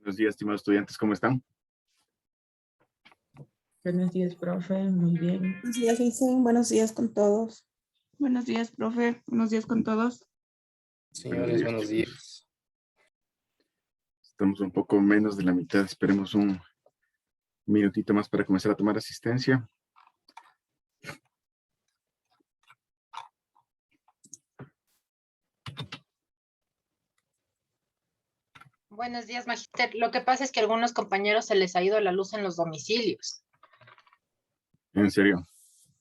Buenos días, estimados estudiantes, ¿cómo están? Buenos días, profe. Muy bien. Buenos días, Isen. Buenos días con todos. Buenos días, profe. Buenos días con todos. Señores, buenos días. Chicos. Estamos un poco menos de la mitad. Esperemos un minutito más para comenzar a tomar asistencia. Buenos días, Magister. Lo que pasa es que a algunos compañeros se les ha ido la luz en los domicilios. En serio.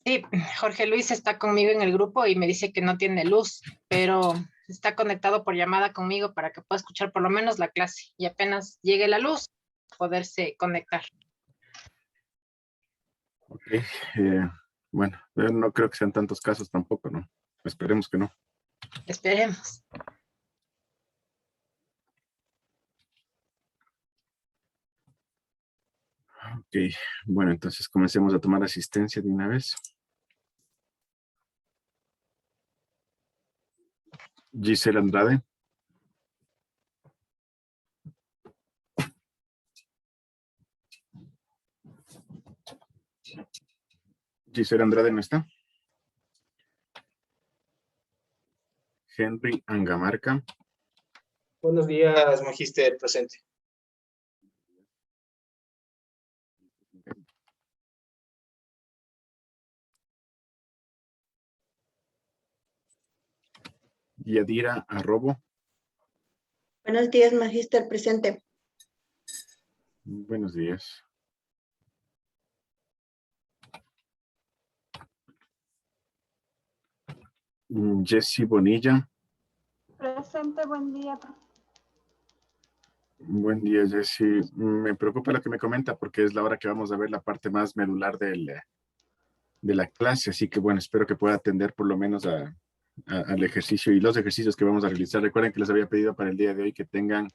Sí, Jorge Luis está conmigo en el grupo y me dice que no tiene luz, pero está conectado por llamada conmigo para que pueda escuchar por lo menos la clase y apenas llegue la luz, poderse conectar. Ok. Bueno, no creo que sean tantos casos tampoco, ¿no? Esperemos que no. Esperemos. Ok. Bueno, entonces comencemos a tomar asistencia de una vez. Giselle Andrade. Giselle Andrade no está. Henry Angamarca. Buenos días, Magister, presente. Yadira Arrobo. Buenos días, Magister, presente. Buenos días. Jessie Bonilla. Presente, buen día. Buen día, Jessie. Me preocupa lo que me comenta porque es la hora que vamos a ver la parte más medular de la clase, así que bueno, espero que pueda atender por lo menos al ejercicio y los ejercicios que vamos a realizar. Recuerden que les había pedido para el día de hoy que tengan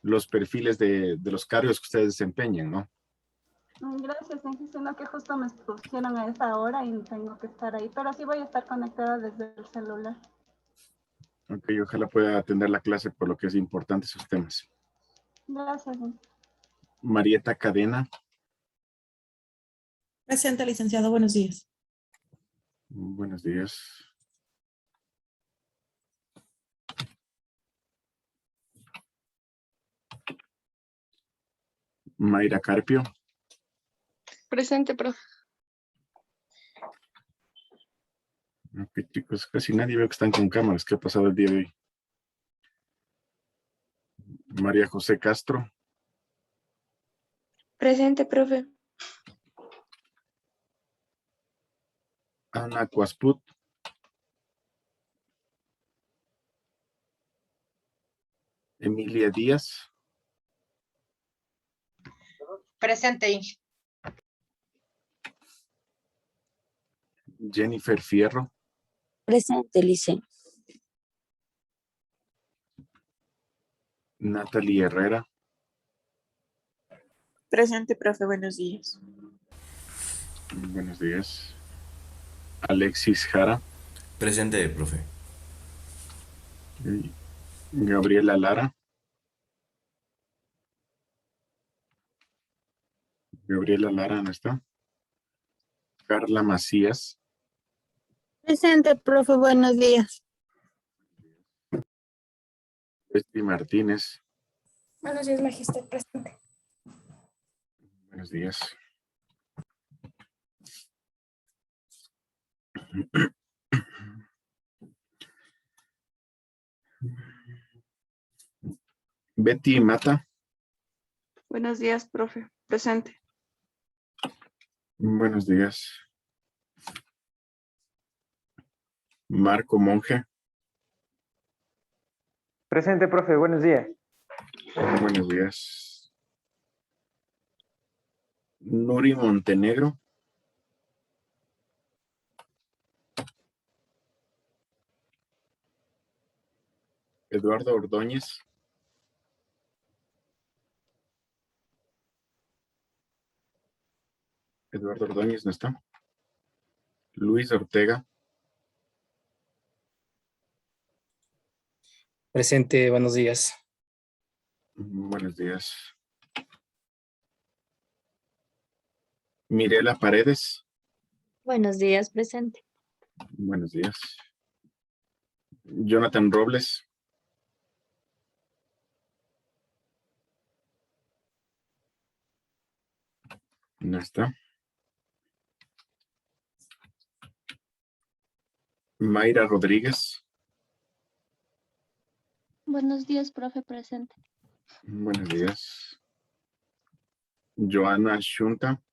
los perfiles de los cargos que ustedes desempeñen, ¿no? Gracias, sino que justo me pusieron a esa hora y tengo que estar ahí, pero sí voy a estar conectada desde el celular. Ok, ojalá pueda atender la clase por lo que es importante esos temas. Gracias. Marieta Cadena. Presente, licenciado. Buenos días. Buenos días. Mayra Carpio. Presente, profe. Ok, chicos, casi nadie veo que están con cámaras. ¿Qué ha pasado el día de hoy? María José Castro. Presente, profe. Ana Cuasput. Emilia Díaz. Presente, Inge. Jennifer Fierro. Presente, Lice. Natalie Herrera. Presente, profe. Buenos días. Buenos días. Alexis Jara. Presente, profe. Gabriela Lara. Gabriela Lara no está. Carla Macías. Presente, profe. Buenos días. Esti Martínez. Buenos días, Magister. Presente. Buenos días. Betty Mata. Buenos días, profe. Presente. Buenos días. Marco Monge. Presente, profe. Buenos días. Buenos días. Nuri Montenegro. Eduardo Ordóñez. Eduardo Ordóñez no está. Luis Ortega. Presente, buenos días. Buenos días. Mirela Paredes. Buenos días, presente. Buenos días. Jonathan Robles. No está. Mayra Rodríguez. Buenos días, profe, presente. Buenos días. Joana Shunta.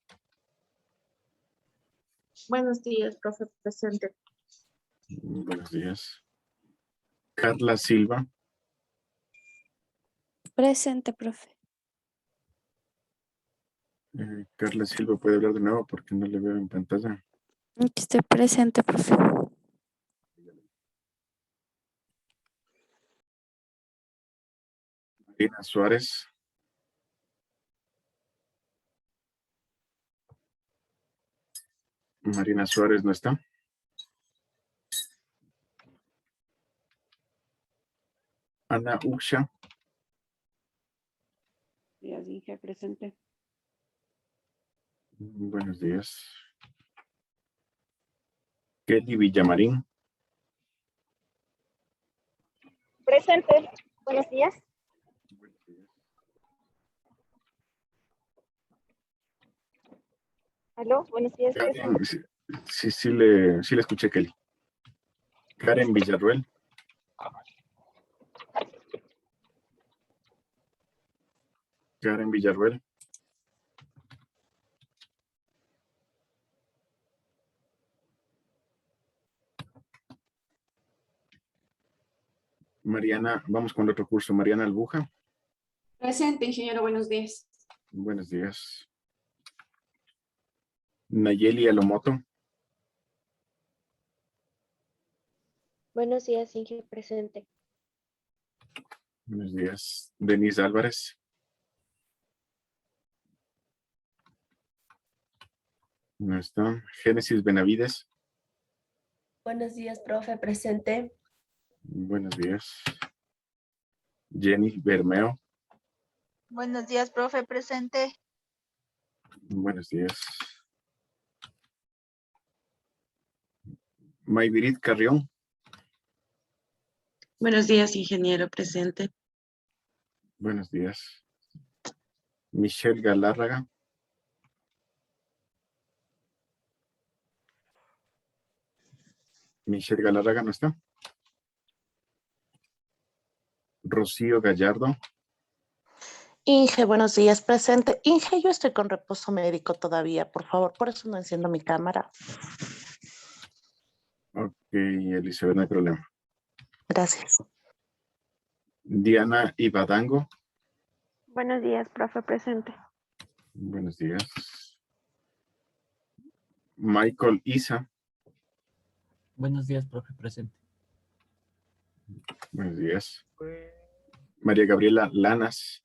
Buenos días, profe, presente. Buenos días. Carla Silva. Presente, profe. Carla Silva puede hablar de nuevo porque no le veo en pantalla. Estoy presente, profe. Marina Suárez. Marina Suárez no está. Ana Uxa. Días, Inge, presente. Buenos días. Kelly Villamarín. Presente. Buenos días. Aló, buenos días. Karen, sí le escuché, Kelly. Karen Villarruel. Karen Villarruel. Mariana, vamos con el otro curso. Mariana Albuja. Presente, ingeniero, buenos días. Buenos días. Nayeli Alomoto. Buenos días, Inge, presente. Buenos días. Denise Álvarez. No está. Génesis Benavides. Buenos días, profe, presente. Buenos días. Jenny Bermeo. Buenos días, profe, presente. Buenos días. Mayvirit Carrión. Buenos días, ingeniero, presente. Buenos días. Michelle Galárraga. Michelle Galárraga no está. Rocío Gallardo. Inge, buenos días, presente. Inge, yo estoy con reposo médico todavía, por favor, por eso no enciendo mi cámara. Ok, Elizabeth, no hay problema. Gracias. Diana Ibadango. Buenos días, profe, presente. Buenos días. Michael Isa. Buenos días, profe, presente. Buenos días. María Gabriela Lanas.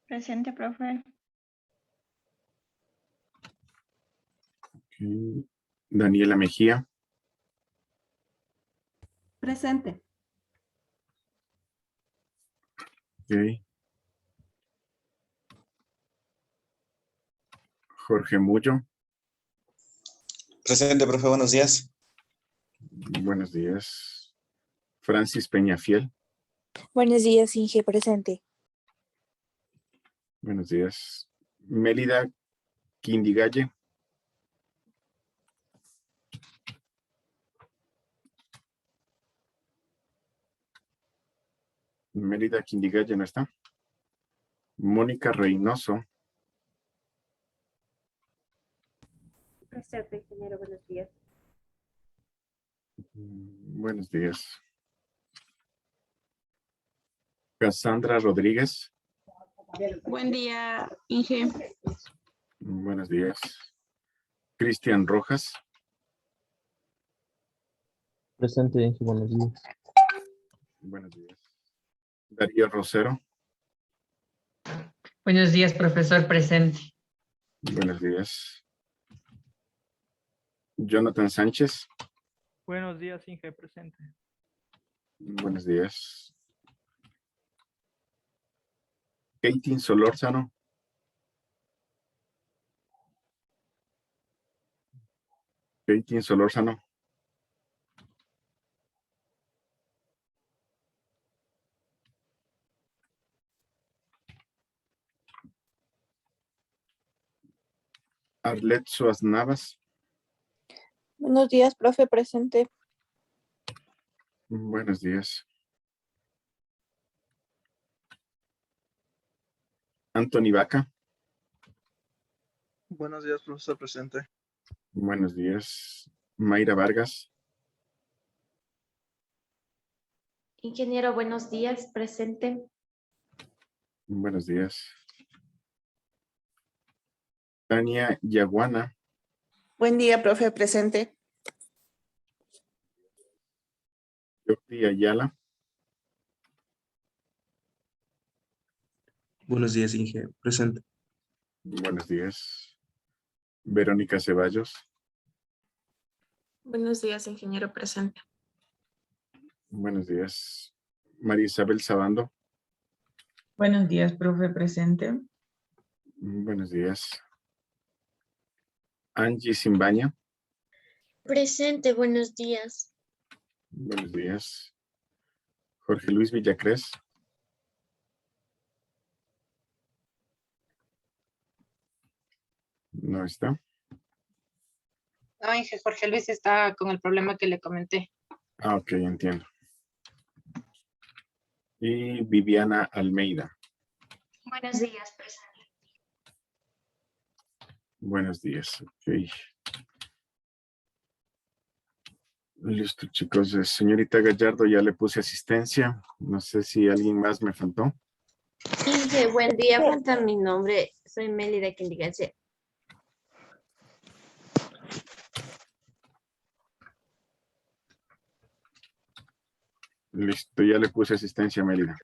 Presente, profe. Okay. Daniela Mejía. Presente. Okay. Jorge Mullo. Presente, profe, buenos días. Buenos días. Francis Peñafiel. Buenos días, Inge, presente. Buenos días. Mélida Quindigalle. Mélida Quindigalle no está. Mónica Reynoso. Presente, ingeniero, buenos días. Buenos días. Cassandra Rodríguez. Buen día, Inge. Buenos días. Cristian Rojas. Presente, Inge, buenos días. Buenos días. Darío Rosero. Buenos días, profesor, presente. Buenos días. Jonathan Sánchez. Buenos días, Inge, presente. Buenos días. Katie Solórzano. Valentín Solórzano. Arlet Suaz Navas. Buenos días, profe, presente. Buenos días. Anthony Vaca. Buenos días, profesor presente. Buenos días. Mayra Vargas. Ingeniero, buenos días, presente. Buenos días. Tania Yaguana. Buen día, profe, presente. Jordi Ayala. Buenos días, Inge. Presente. Buenos días. Verónica Ceballos. Buenos días, ingeniero presente. Buenos días. María Isabel Sabando. Buenos días, profe, presente. Buenos días. Angie Simbaña. Presente, buenos días. Buenos días. Jorge Luis Villacrés. No está. No, Inge, Jorge Luis está con el problema que le comenté. Ah, ok, entiendo. Y Viviana Almeida. Buenos días, presente. Buenos días. Ok. Listo, chicos. Señorita Gallardo, ya le puse asistencia. No sé si alguien más me faltó. Inge, buen día, falta mi nombre. Soy Mélida Quindigache. Listo, ya le puse asistencia, Mélida.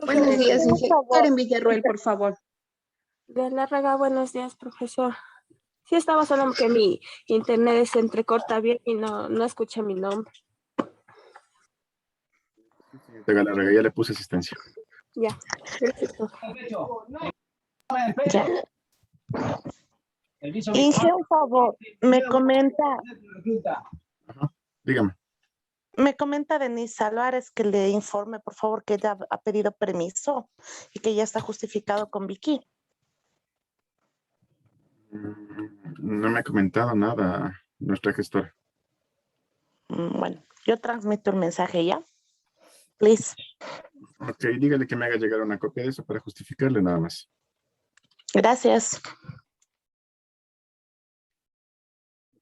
Buenos días, Inge. Karen Villarroel, por favor. De la Rega, buenos días, profesor. Sí, estaba solo que mi internet se entrecorta bien y no escuché mi nombre. Señorita Galarraga, ya le puse asistencia. Ya, perfecto. Ya. Inge, un favor, me comenta. Dígame. Me comenta Denise Álvarez que le informe, por favor, que ella ha pedido permiso y que ya está justificado con Vicky. No me ha comentado nada nuestra gestora. Bueno, yo transmito el mensaje ya. Please. Ok, dígale que me haga llegar una copia de eso para justificarle nada más. Gracias.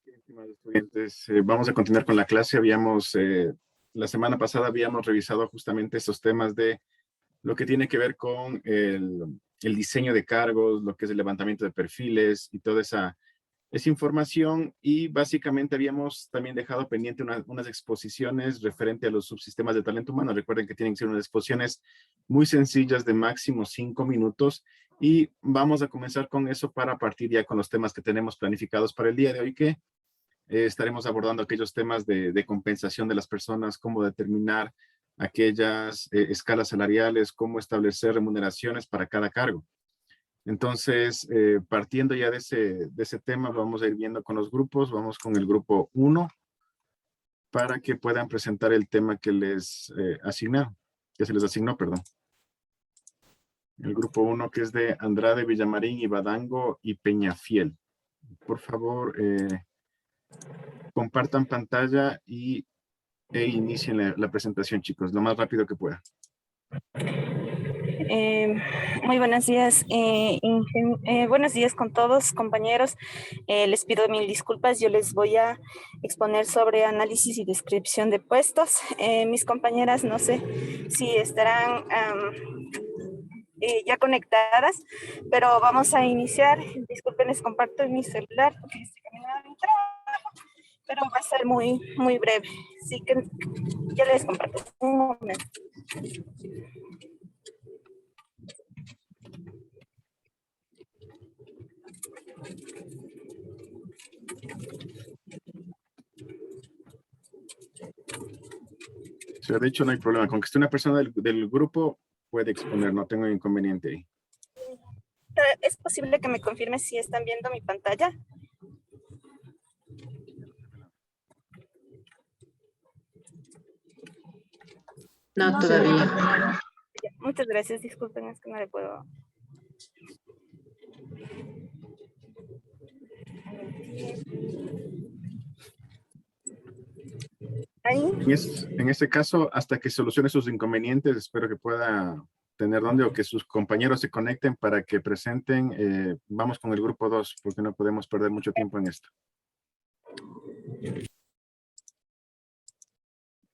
Estimados estudiantes, vamos a continuar con la clase. La semana pasada habíamos revisado justamente estos temas de lo que tiene que ver con el diseño de cargos, lo que es el levantamiento de perfiles y toda esa información, y básicamente habíamos también dejado pendiente unas exposiciones referente a los subsistemas de talento humano. Recuerden que tienen que ser unas exposiciones muy sencillas de máximo 5 minutos, y vamos a comenzar con eso para partir ya con los temas que tenemos planificados para el día de hoy, que estaremos abordando aquellos temas de compensación de las personas, cómo determinar aquellas escalas salariales, cómo establecer remuneraciones para cada cargo. Entonces, partiendo ya de ese tema, vamos a ir viendo con los grupos. Vamos con el grupo 1 para que puedan presentar el tema que se les asignó, perdón. El grupo 1, que es de Andrade, Villamarín, Ibadango y Peñafiel. Por favor, compartan pantalla e inicien la presentación, chicos, lo más rápido que puedan. Muy buenos días, buenos días con todos, compañeros. Les pido mil disculpas. Yo les voy a exponer sobre análisis y descripción de puestos. Mis compañeras no sé si estarán ya conectadas, pero vamos a iniciar. Disculpen, les comparto mi celular porque estoy caminando a mi trabajo, pero va a ser muy breve. Así que ya les comparto un momento. O sea, de hecho, no hay problema. Con que esté una persona del grupo, puede exponer, no tengo inconveniente ahí. ¿Es posible que me confirme si están viendo mi pantalla? No, sé. todavía. Ya, muchas gracias, disculpen, es que no le puedo. Ahí. En este caso, hasta que solucione sus inconvenientes, espero que pueda tener donde o que sus compañeros se conecten para que presenten. Vamos con el grupo 2, porque no podemos perder mucho tiempo en esto.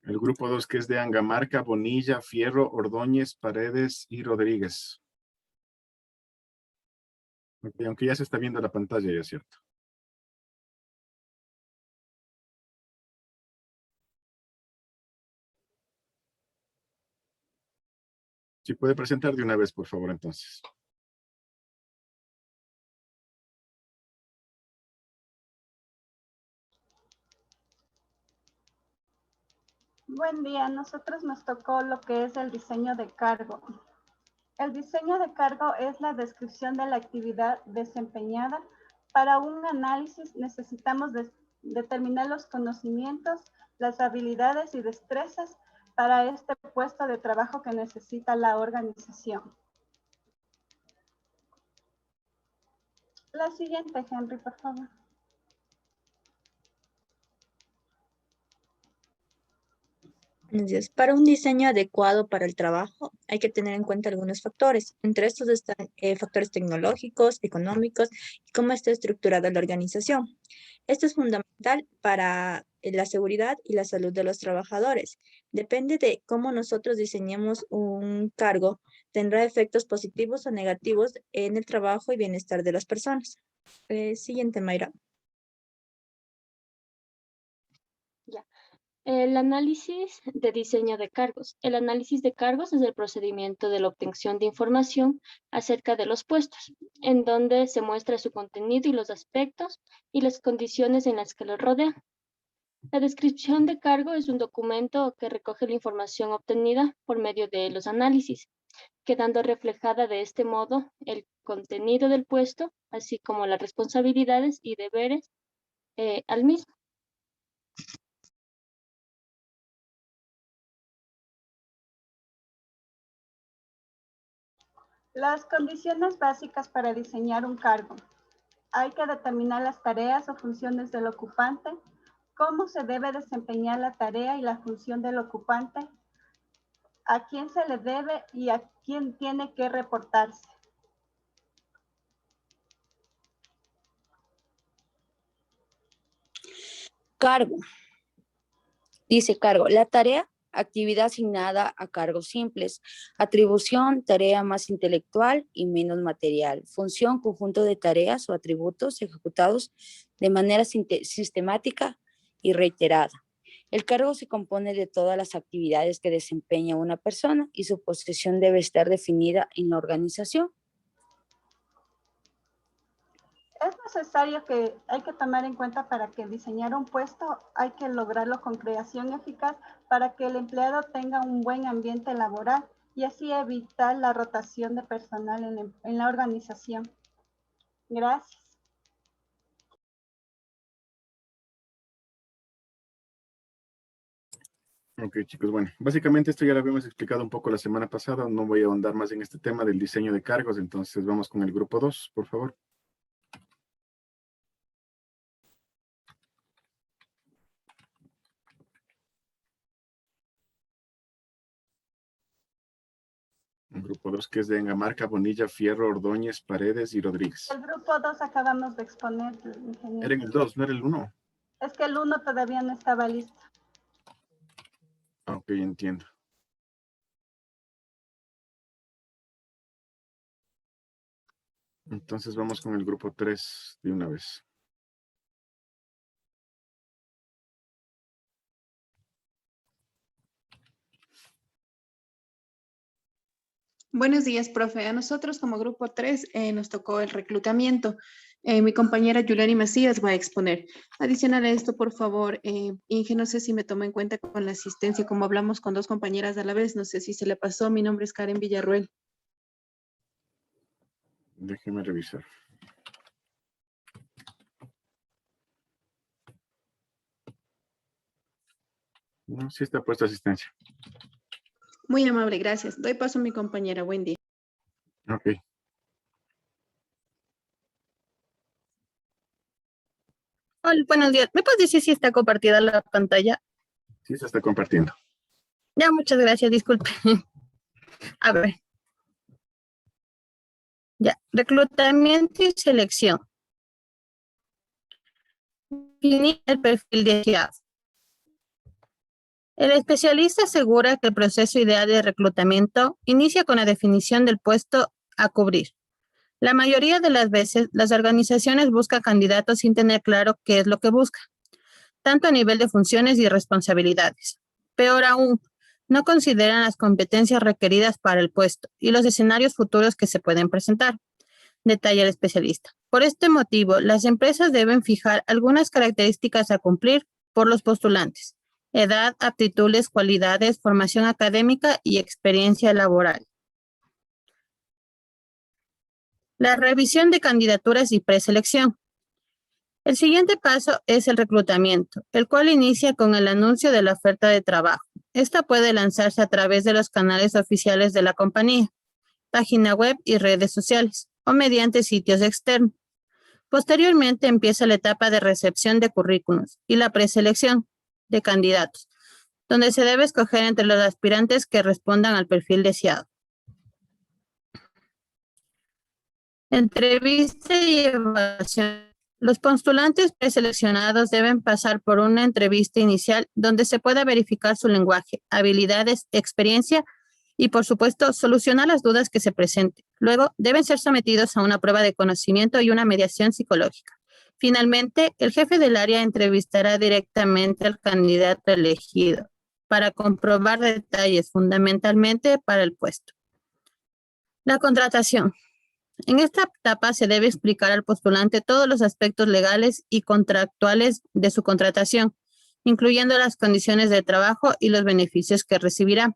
El grupo 2, que es de Angamarca, Bonilla, Fierro, Ordóñez, Paredes y Rodríguez. Okay, aunque ya se está viendo la pantalla, ya es cierto. Si puede presentar de una vez, por favor, entonces. Buen día, a nosotros nos tocó lo que es el diseño de cargo. El diseño de cargo es la descripción de la actividad desempeñada. Para un análisis necesitamos determinar los conocimientos, las habilidades y destrezas para este puesto de trabajo que necesita la organización. La siguiente, Henry, por favor. Buenos días. Para un diseño adecuado para el trabajo hay que tener en cuenta algunos factores. Entre estos están factores tecnológicos, económicos y cómo está estructurada la organización. Esto es fundamental para la seguridad y la salud de los trabajadores. Depende de cómo nosotros diseñemos un cargo, tendrá efectos positivos o negativos en el trabajo y bienestar de las personas. Siguiente, Mayra. Ya. El análisis de diseño de cargos. El análisis de cargos es el procedimiento de la obtención de información acerca de los puestos, en donde se muestra su contenido y los aspectos y las condiciones en las que los rodean. La descripción de cargo es un documento que recoge la información obtenida por medio de los análisis, quedando reflejada de este modo el contenido del puesto, así como las responsabilidades y deberes al mismo. Las condiciones básicas para diseñar un cargo. Hay que determinar las tareas o funciones del ocupante, cómo se debe desempeñar la tarea y la función del ocupante, a quién se le debe y a quién tiene que reportarse. Cargo. Dice cargo. La tarea, actividad asignada a cargos simples. Atribución, tarea más intelectual y menos material. Función, conjunto de tareas o atributos ejecutados de manera sistemática y reiterada. El cargo se compone de todas las actividades que desempeña una persona y su posición debe estar definida en la organización. Es necesario que hay que tomar en cuenta para que diseñar un puesto hay que lograrlo con creación eficaz para que el empleado tenga un buen ambiente laboral y así evitar la rotación de personal en la organización. Gracias. Ok, chicos, bueno, básicamente esto ya lo habíamos explicado un poco la semana pasada, no voy a ahondar más en este tema del diseño de cargos, entonces vamos con el grupo 2, por favor. El grupo 2, que es de Angamarca, Bonilla, Fierro, Ordóñez, Paredes y Rodríguez. El grupo 2 acabamos de exponer, ingeniero. Era en el 2, no era el 1. Es que el 1 todavía no estaba listo. Ok, entiendo. Entonces vamos con el grupo 3 de una vez. Buenos días, profe. A nosotros como grupo 3 nos tocó el reclutamiento. Mi compañera Yulani Macías va a exponer. Adicional a esto, por favor, Inge, no sé si me tomó en cuenta con la asistencia, como hablamos con dos compañeras a la vez, no sé si se le pasó. Mi nombre es Karen Villarruel. Déjeme revisar. No, sí está puesta asistencia. Muy amable, gracias. Doy paso a mi compañera. Buen día. Ok. Hola, buenos días. ¿Me puedes decir si está compartida la pantalla? Sí, se está compartiendo. Ya, muchas gracias, disculpe. A ver. Ya, reclutamiento y selección. Definir el perfil deseado. El especialista asegura que el proceso ideal de reclutamiento inicia con la definición del puesto a cubrir. La mayoría de las veces, las organizaciones buscan candidatos sin tener claro qué es lo que buscan, tanto a nivel de funciones y responsabilidades. Peor aún, no consideran las competencias requeridas para el puesto y los escenarios futuros que se pueden presentar, detalla el especialista. Por este motivo, las empresas deben fijar algunas características a cumplir por los postulantes: edad, aptitudes, cualidades, formación académica y experiencia laboral. La revisión de candidaturas y preselección. El siguiente paso es el reclutamiento, el cual inicia con el anuncio de la oferta de trabajo. Esta puede lanzarse a través de los canales oficiales de la compañía, página web y redes sociales, o mediante sitios externos. Posteriormente empieza la etapa de recepción de currículos y la preselección de candidatos, donde se debe escoger entre los aspirantes que respondan al perfil deseado. Entrevista y evaluación. Los postulantes preseleccionados deben pasar por una entrevista inicial donde se pueda verificar su lenguaje, habilidades, experiencia y, por supuesto, solucionar las dudas que se presenten. Luego, deben ser sometidos a una prueba de conocimiento y una mediación psicológica. Finalmente, el jefe del área entrevistará directamente al candidato elegido para comprobar detalles fundamentalmente para el puesto. La contratación. En esta etapa se debe explicar al postulante todos los aspectos legales y contractuales de su contratación, incluyendo las condiciones de trabajo y los beneficios que recibirá.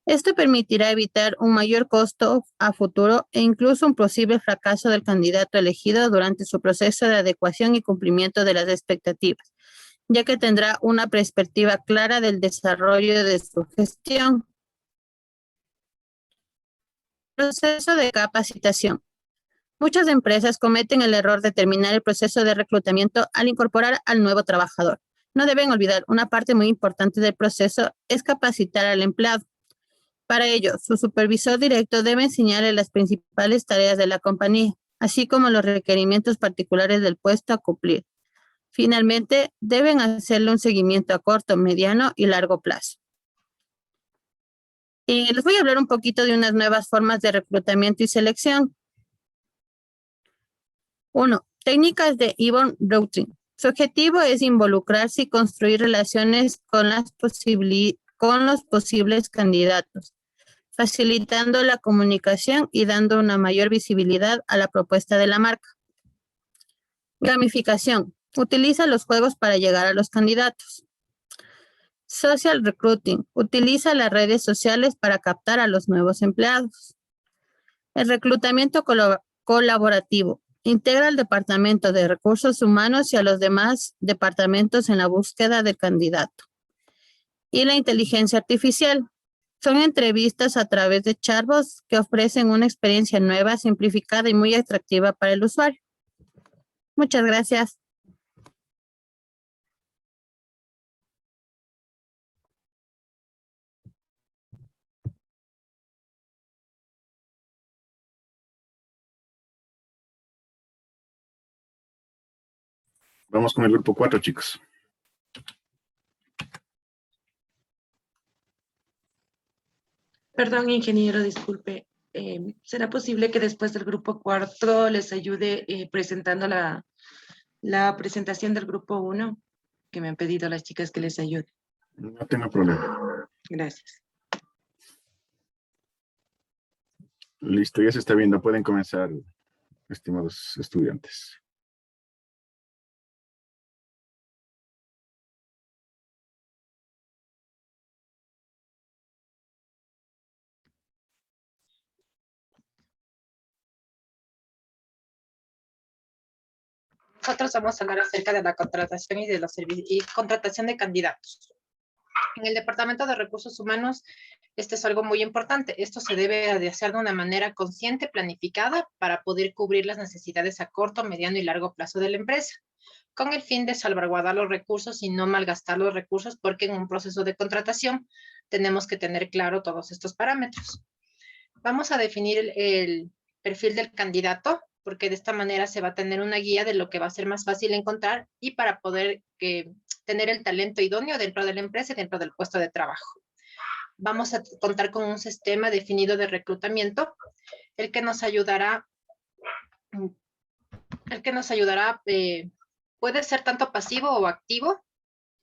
Esto permitirá evitar un mayor costo a futuro e incluso un posible fracaso del candidato elegido durante su proceso de adecuación y cumplimiento de las expectativas, ya que tendrá una perspectiva clara del desarrollo de su gestión. Proceso de capacitación. Muchas empresas cometen el error de terminar el proceso de reclutamiento al incorporar al nuevo trabajador. No deben olvidar, una parte muy importante del proceso es capacitar al empleado. Para ello, su supervisor directo debe enseñarle las principales tareas de la compañía, así como los requerimientos particulares del puesto a cumplir. Finalmente, deben hacerle un seguimiento a corto, mediano y largo plazo. Y les voy a hablar un poquito de unas nuevas formas de reclutamiento y selección. 1. Técnicas de inbound routing. Su objetivo es involucrarse y construir relaciones con los posibles candidatos, facilitando la comunicación y dando una mayor visibilidad a la propuesta de la marca. Gamificación. Utiliza los juegos para llegar a los candidatos. Social recruiting. Utiliza las redes sociales para captar a los nuevos empleados. El reclutamiento colaborativo. Integra al Departamento de Recursos Humanos y a los demás departamentos en la búsqueda del candidato. Y la inteligencia artificial. Son entrevistas a través de chatbots que ofrecen una experiencia nueva, simplificada y muy atractiva para el usuario. Muchas gracias. Vamos con el grupo 4, chicos. Perdón, ingeniero, disculpe. ¿Será posible que después del grupo 4 les ayude presentando la presentación del grupo 1? Que me han pedido las chicas que les ayude. No tengo problema. Gracias. Listo, ya se está viendo. Pueden comenzar, estimados estudiantes. Nosotros vamos a hablar acerca de la contratación y de los servicios y contratación de candidatos. En el Departamento de Recursos Humanos, esto es algo muy importante. Esto se debe de hacer de una manera consciente, planificada, para poder cubrir las necesidades a corto, mediano y largo plazo de la empresa, con el fin de salvaguardar los recursos y no malgastar los recursos, porque en un proceso de contratación tenemos que tener claro todos estos parámetros. Vamos a definir el perfil del candidato, porque de esta manera se va a tener una guía de lo que va a ser más fácil encontrar y para poder tener el talento idóneo dentro de la empresa y dentro del puesto de trabajo. Vamos a contar con un sistema definido de reclutamiento, el que nos ayudará, puede ser tanto pasivo o activo,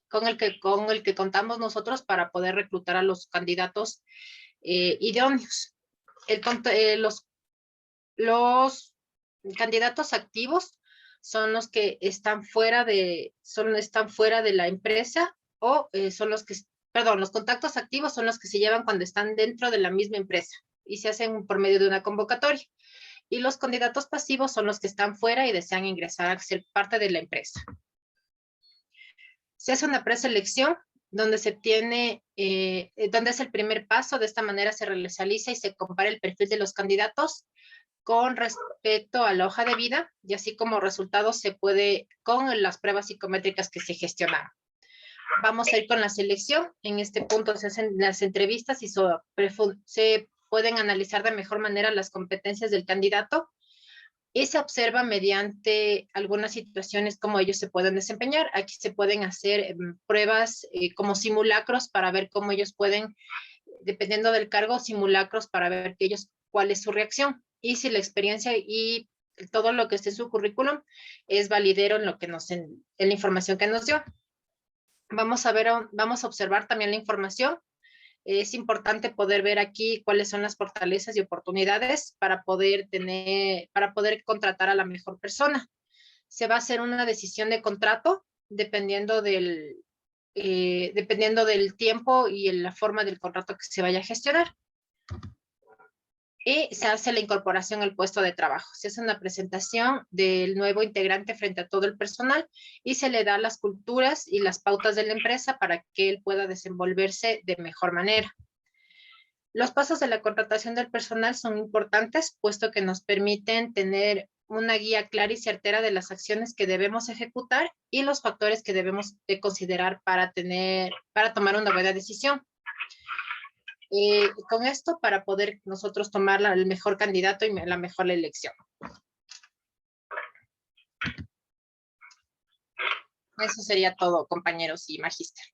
con el que contamos nosotros para poder reclutar a los candidatos idóneos. Los candidatos activos son los que están fuera de la empresa o los contactos activos son los que se llevan cuando están dentro de la misma empresa y se hacen por medio de una convocatoria. Y los candidatos pasivos son los que están fuera y desean ingresar a ser parte de la empresa. Se hace una preselección donde donde es el primer paso. De esta manera se realiza y se compara el perfil de los candidatos con respecto a la hoja de vida y así como resultados con las pruebas psicométricas que se gestionaron. Vamos a ir con la selección. En este punto se hacen las entrevistas y se pueden analizar de mejor manera las competencias del candidato y se observa mediante algunas situaciones cómo ellos se pueden desempeñar. Aquí se pueden hacer pruebas como simulacros para ver cómo ellos pueden, dependiendo del cargo, simulacros para ver cuál es su reacción y si la experiencia y todo lo que esté en su currículum es validero en la información que nos dio. Vamos a observar también la información. Es importante poder ver aquí cuáles son las fortalezas y oportunidades para poder contratar a la mejor persona. Se va a hacer una decisión de contrato dependiendo del tiempo y la forma del contrato que se vaya a gestionar. Y se hace la incorporación al puesto de trabajo. Se hace una presentación del nuevo integrante frente a todo el personal y se le da las culturas y las pautas de la empresa para que él pueda desenvolverse de mejor manera. Los pasos de la contratación del personal son importantes, puesto que nos permiten tener una guía clara y certera de las acciones que debemos ejecutar y los factores que debemos de considerar para tomar una buena decisión. Con esto para poder nosotros tomar el mejor candidato y la mejor elección. Eso sería todo, compañeros y magíster.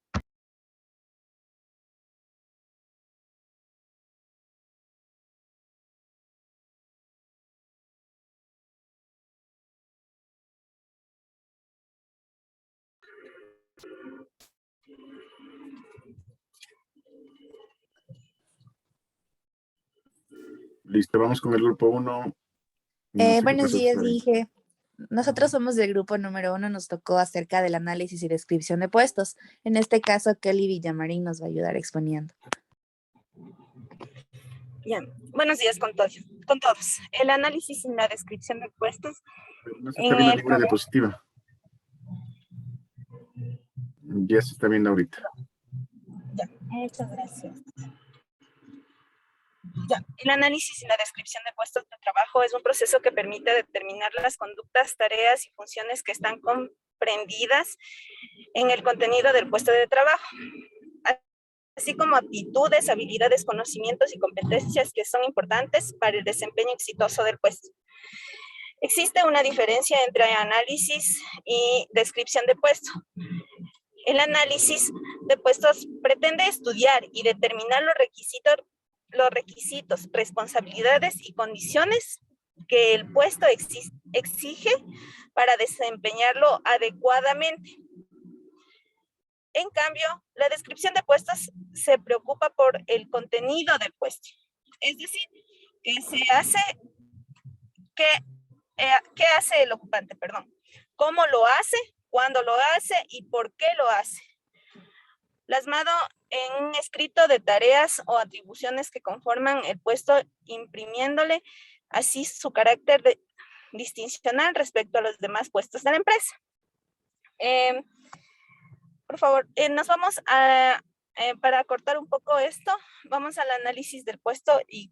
Listo, vamos con el grupo 1. Buenos días, Inge. Nosotros somos del grupo número 1, nos tocó acerca del análisis y descripción de puestos. En este caso, Kelly Villamarín nos va a ayudar exponiendo. Bien, buenos días con todos. El análisis y la descripción de puestos. No se está viendo ninguna diapositiva. Ya se está viendo ahorita. Ya, muchas gracias. Ya, el análisis y la descripción de puestos de trabajo es un proceso que permite determinar las conductas, tareas y funciones que están comprendidas en el contenido del puesto de trabajo, así como aptitudes, habilidades, conocimientos y competencias que son importantes para el desempeño exitoso del puesto. Existe una diferencia entre análisis y descripción de puesto. El análisis de puestos pretende estudiar y determinar los requisitos, responsabilidades y condiciones que el puesto exige para desempeñarlo adecuadamente. En cambio, la descripción de puestos se preocupa por el contenido del puesto, es decir, qué hace el ocupante, cómo lo hace, cuándo lo hace y por qué lo hace. Plasmado en un escrito de tareas o atribuciones que conforman el puesto, imprimiéndole así su carácter distincional respecto a los demás puestos de la empresa. Por favor, nos vamos a Para acortar un poco esto, vamos al análisis del puesto y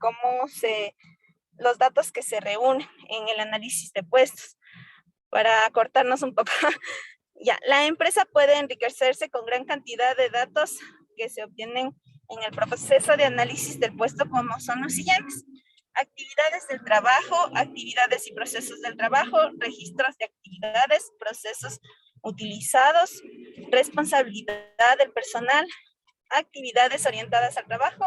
los datos que se reúnen en el análisis de puestos. Para acortarnos un poco, ya, la empresa puede enriquecerse con gran cantidad de datos que se obtienen en el proceso de análisis del puesto, como son los siguientes: actividades del trabajo, actividades y procesos del trabajo, registros de actividades, procesos utilizados, responsabilidad del personal, actividades orientadas al trabajo,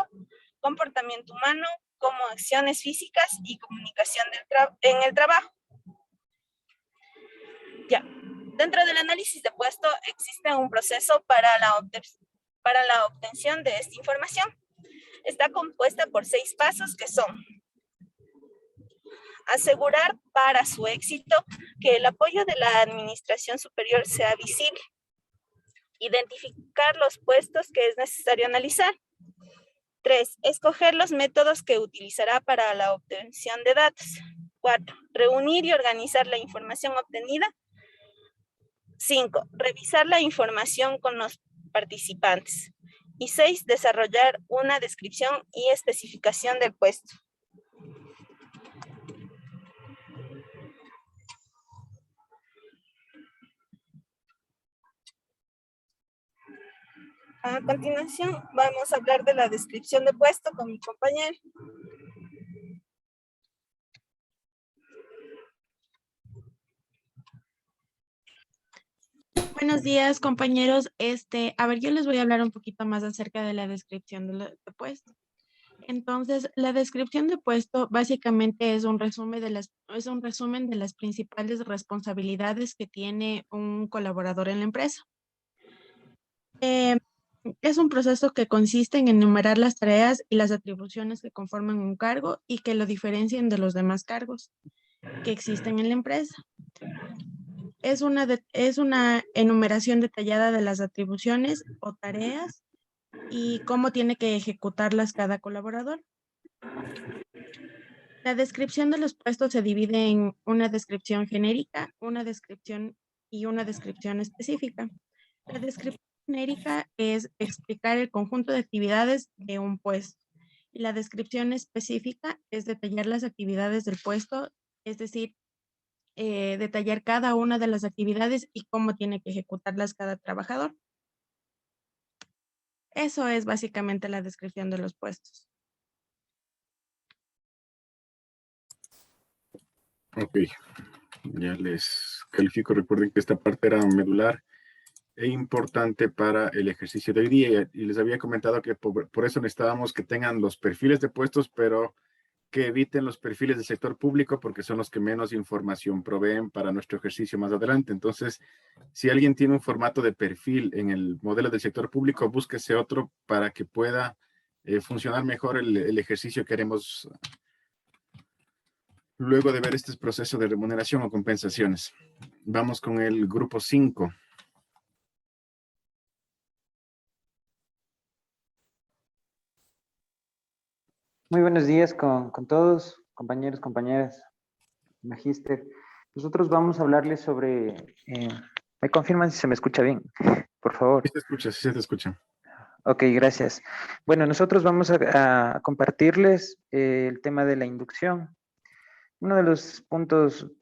comportamiento humano, como acciones físicas y comunicación en el trabajo. Ya, dentro del análisis de puesto existe un proceso para la obtención de esta información. Está compuesta por 6 pasos que son: asegurar para su éxito que el apoyo de la administración superior sea visible. Identificar los puestos que es necesario analizar. 3. Escoger los métodos que utilizará para la obtención de datos. 4. Reunir y organizar la información obtenida. 5. Revisar la información con los participantes. Y 6. Desarrollar una descripción y especificación del puesto. A continuación, vamos a hablar de la descripción de puesto con mi compañero. Buenos días, compañeros. Yo les voy a hablar un poquito más acerca de la descripción de puesto. Entonces, la descripción de puesto básicamente es un resumen de las principales responsabilidades que tiene un colaborador en la empresa. Es un proceso que consiste en enumerar las tareas y las atribuciones que conforman un cargo y que lo diferencien de los demás cargos que existen en la empresa. Es una enumeración detallada de las atribuciones o tareas y cómo tiene que ejecutarlas cada colaborador. La descripción de los puestos se divide en una descripción genérica, una descripción y una descripción específica. La descripción genérica es explicar el conjunto de actividades de un puesto. Y la descripción específica es detallar las actividades del puesto, es decir, detallar cada una de las actividades y cómo tiene que ejecutarlas cada trabajador. Eso es básicamente la descripción de los puestos. Ok, ya les califico. Recuerden que esta parte era medular e importante para el ejercicio de hoy día, y les había comentado que por eso necesitábamos que tengan los perfiles de puestos, pero que eviten los perfiles del sector público porque son los que menos información proveen para nuestro ejercicio más adelante. Entonces, si alguien tiene un formato de perfil en el modelo del sector público, búsquese otro para que pueda funcionar mejor el ejercicio que haremos luego de ver este proceso de remuneración o compensaciones. Vamos con el grupo 5. Muy buenos días con todos, compañeros, compañeras, magíster. Nosotros vamos a hablarles sobre... ¿me confirman si se me escucha bien? Por favor. Sí se te escucha. Ok, gracias. Bueno, nosotros vamos a compartirles el tema de la inducción. Uno de los puntos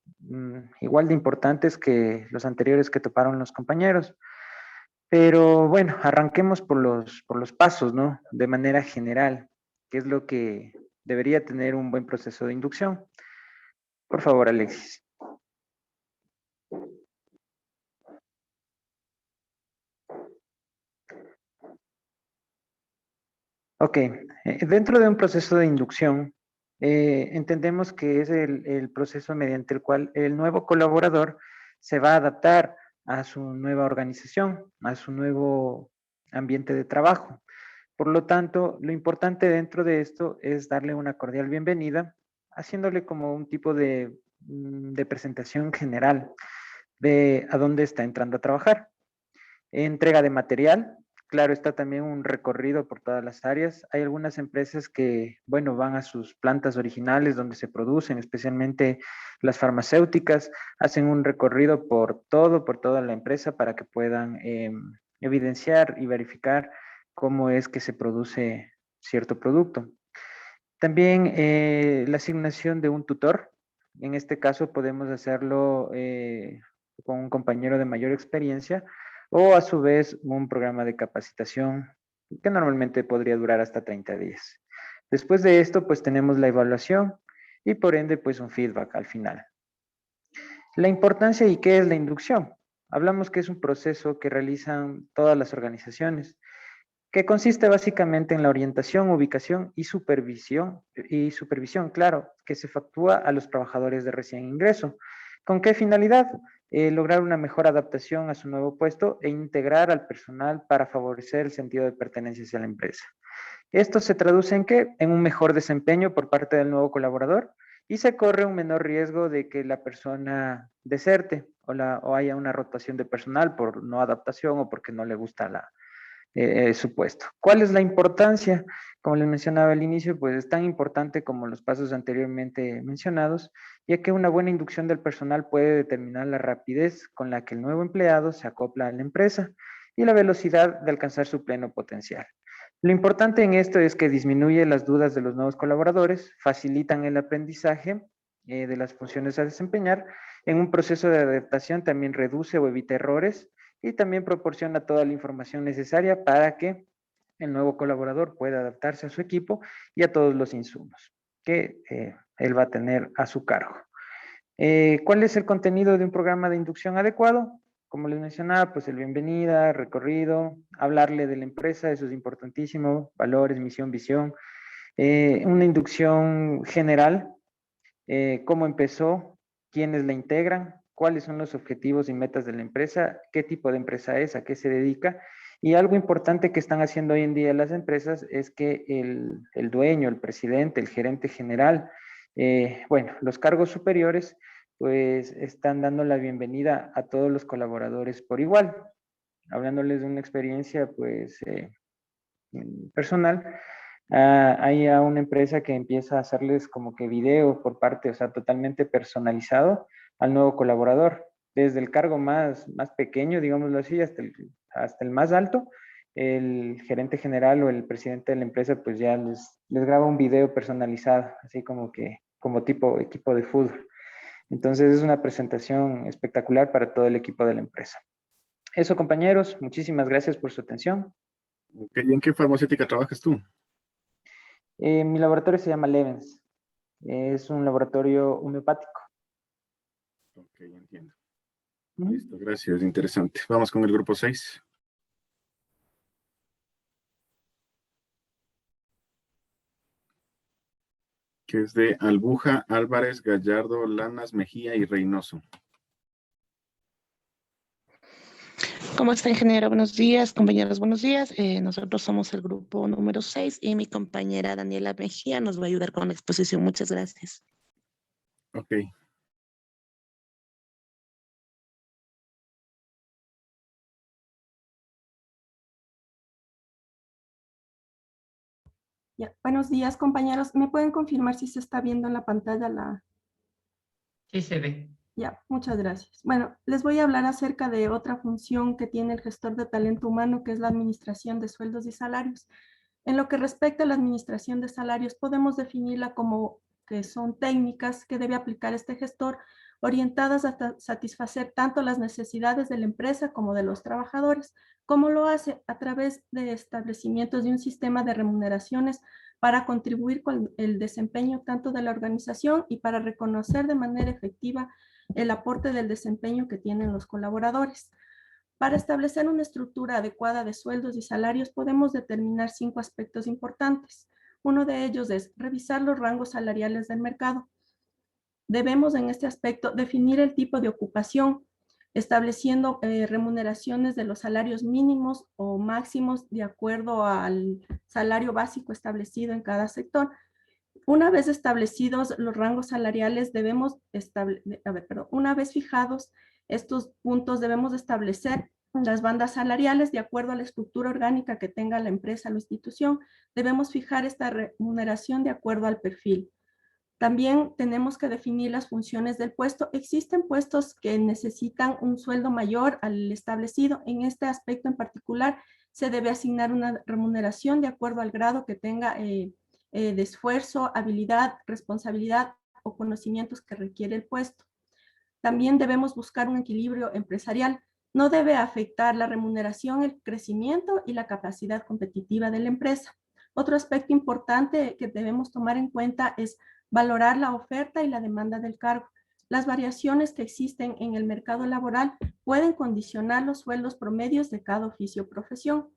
igual de importantes que los anteriores que toparon los compañeros. Pero bueno, arranquemos por los pasos, ¿no? De manera general, ¿qué es lo que debería tener un buen proceso de inducción? Por favor, Alexis. Ok, dentro de un proceso de inducción, entendemos que es el proceso mediante el cual el nuevo colaborador se va a adaptar a su nueva organización, a su nuevo ambiente de trabajo. Por lo tanto, lo importante dentro de esto es darle una cordial bienvenida, haciéndole como un tipo de presentación general de a dónde está entrando a trabajar. Entrega de material, claro, está también un recorrido por todas las áreas. Hay algunas empresas que, bueno, van a sus plantas originales donde se producen, especialmente las farmacéuticas, hacen un recorrido por toda la empresa para que puedan evidenciar y verificar cómo es que se produce cierto producto. También la asignación de un tutor. En este caso podemos hacerlo con un compañero de mayor experiencia o a su vez un programa de capacitación que normalmente podría durar hasta 30 días. Después de esto, pues tenemos la evaluación y por ende, pues un feedback al final. La importancia y qué es la inducción. Hablamos que es un proceso que realizan todas las organizaciones, que consiste básicamente en la orientación, ubicación y supervisión, claro, que se efectúa a los trabajadores de recién ingreso. ¿Con qué finalidad? Lograr una mejor adaptación a su nuevo puesto e integrar al personal para favorecer el sentido de pertenencia hacia la empresa. Esto se traduce en ¿qué? En un mejor desempeño por parte del nuevo colaborador y se corre un menor riesgo de que la persona deserte o haya una rotación de personal por no adaptación o porque no le gusta su puesto. ¿Cuál es la importancia? Como les mencionaba al inicio, pues es tan importante como los pasos anteriormente mencionados, ya que una buena inducción del personal puede determinar la rapidez con la que el nuevo empleado se acopla a la empresa y la velocidad de alcanzar su pleno potencial. Lo importante en esto es que disminuye las dudas de los nuevos colaboradores, facilitan el aprendizaje de las funciones a desempeñar. En un proceso de adaptación también reduce o evita errores y también proporciona toda la información necesaria para que el nuevo colaborador pueda adaptarse a su equipo y a todos los insumos que él va a tener a su cargo. ¿Cuál es el contenido de un programa de inducción adecuado? Como les mencionaba, pues el bienvenida, recorrido, hablarle de la empresa, eso es importantísimo, valores, misión, visión, una inducción general, cómo empezó, quiénes la integran, cuáles son los objetivos y metas de la empresa, qué tipo de empresa es, a qué se dedica. Y algo importante que están haciendo hoy en día las empresas es que el dueño, el presidente, el gerente general, bueno, los cargos superiores, pues están dando la bienvenida a todos los colaboradores por igual. Hablándoles de una experiencia, pues, personal, hay a una empresa que empieza a hacerles como que video por parte, o sea, totalmente personalizado al nuevo colaborador, desde el cargo más pequeño, digámoslo así, hasta el más alto. El gerente general o el presidente de la empresa pues ya les graba un video personalizado, así como tipo equipo de fútbol. Entonces es una presentación espectacular para todo el equipo de la empresa. Eso, compañeros, muchísimas gracias por su atención. ¿Y en qué farmacéutica trabajas tú? Mi laboratorio se llama Levens. Es un laboratorio homeopático. Ok, entiendo. Listo, gracias, interesante. Vamos con el grupo 6. Que es de Albuja, Álvarez, Gallardo, Lanas, Mejía y Reynoso. ¿Cómo está, ingeniero? Buenos días, compañeros, buenos días. Nosotros somos el grupo número 6 y mi compañera Daniela Mejía nos va a ayudar con la exposición. Muchas gracias. Ok. Ya, buenos días, compañeros. ¿Me pueden confirmar si se está viendo en la pantalla la...? Sí, se ve. Ya, muchas gracias. Bueno, les voy a hablar acerca de otra función que tiene el gestor de talento humano, que es la administración de sueldos y salarios. En lo que respecta a la administración de salarios, podemos definirla como que son técnicas que debe aplicar este gestor orientadas a satisfacer tanto las necesidades de la empresa como de los trabajadores. ¿Cómo lo hace? A través de establecimientos de un sistema de remuneraciones para contribuir con el desempeño tanto de la organización y para reconocer de manera efectiva el aporte del desempeño que tienen los colaboradores. Para establecer una estructura adecuada de sueldos y salarios podemos determinar 5 aspectos importantes. Uno de ellos es revisar los rangos salariales del mercado. Debemos en este aspecto definir el tipo de ocupación, estableciendo remuneraciones de los salarios mínimos o máximos de acuerdo al salario básico establecido en cada sector. Una vez establecidos los rangos salariales, una vez fijados estos puntos, debemos establecer las bandas salariales de acuerdo a la estructura orgánica que tenga la empresa o la institución. Debemos fijar esta remuneración de acuerdo al perfil. También tenemos que definir las funciones del puesto. Existen puestos que necesitan un sueldo mayor al establecido. En este aspecto en particular, se debe asignar una remuneración de acuerdo al grado que tenga de esfuerzo, habilidad, responsabilidad o conocimientos que requiere el puesto. También debemos buscar un equilibrio empresarial. No debe afectar la remuneración, el crecimiento y la capacidad competitiva de la empresa. Otro aspecto importante que debemos tomar en cuenta es valorar la oferta y la demanda del cargo. Las variaciones que existen en el mercado laboral pueden condicionar los sueldos promedios de cada oficio o profesión.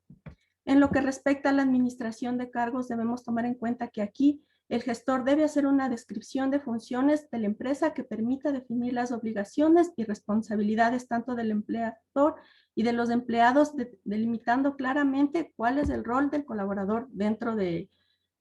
En lo que respecta a la administración de cargos, debemos tomar en cuenta que aquí el gestor debe hacer una descripción de funciones de la empresa que permita definir las obligaciones y responsabilidades tanto del empleador y de los empleados, delimitando claramente cuál es el rol del colaborador dentro de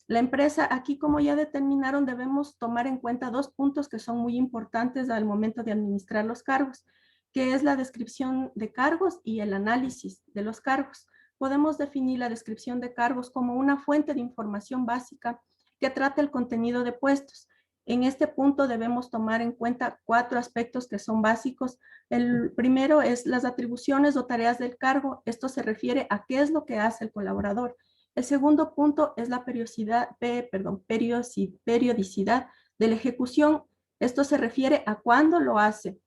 la empresa. Aquí, como ya determinaron, debemos tomar en cuenta dos puntos que son muy importantes al momento de administrar los cargos, que es la descripción de cargos y el análisis de los cargos. Podemos definir la descripción de cargos como una fuente de información básica que trata el contenido de puestos. En este punto debemos tomar en cuenta 4 aspectos que son básicos. El primero es las atribuciones o tareas del cargo. Esto se refiere a qué es lo que hace el colaborador. El segundo punto es la periodicidad de la ejecución. Esto se refiere a cuándo lo hace.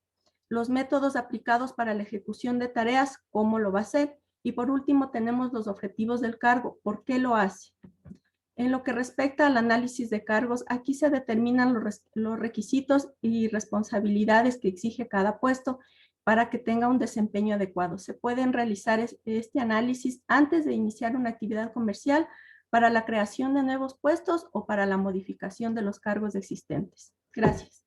Los métodos aplicados para la ejecución de tareas, cómo lo va a hacer. Y por último tenemos los objetivos del cargo, por qué lo hace. En lo que respecta al análisis de cargos, aquí se determinan los requisitos y responsabilidades que exige cada puesto para que tenga un desempeño adecuado. Se pueden realizar este análisis antes de iniciar una actividad comercial para la creación de nuevos puestos o para la modificación de los cargos existentes. Gracias.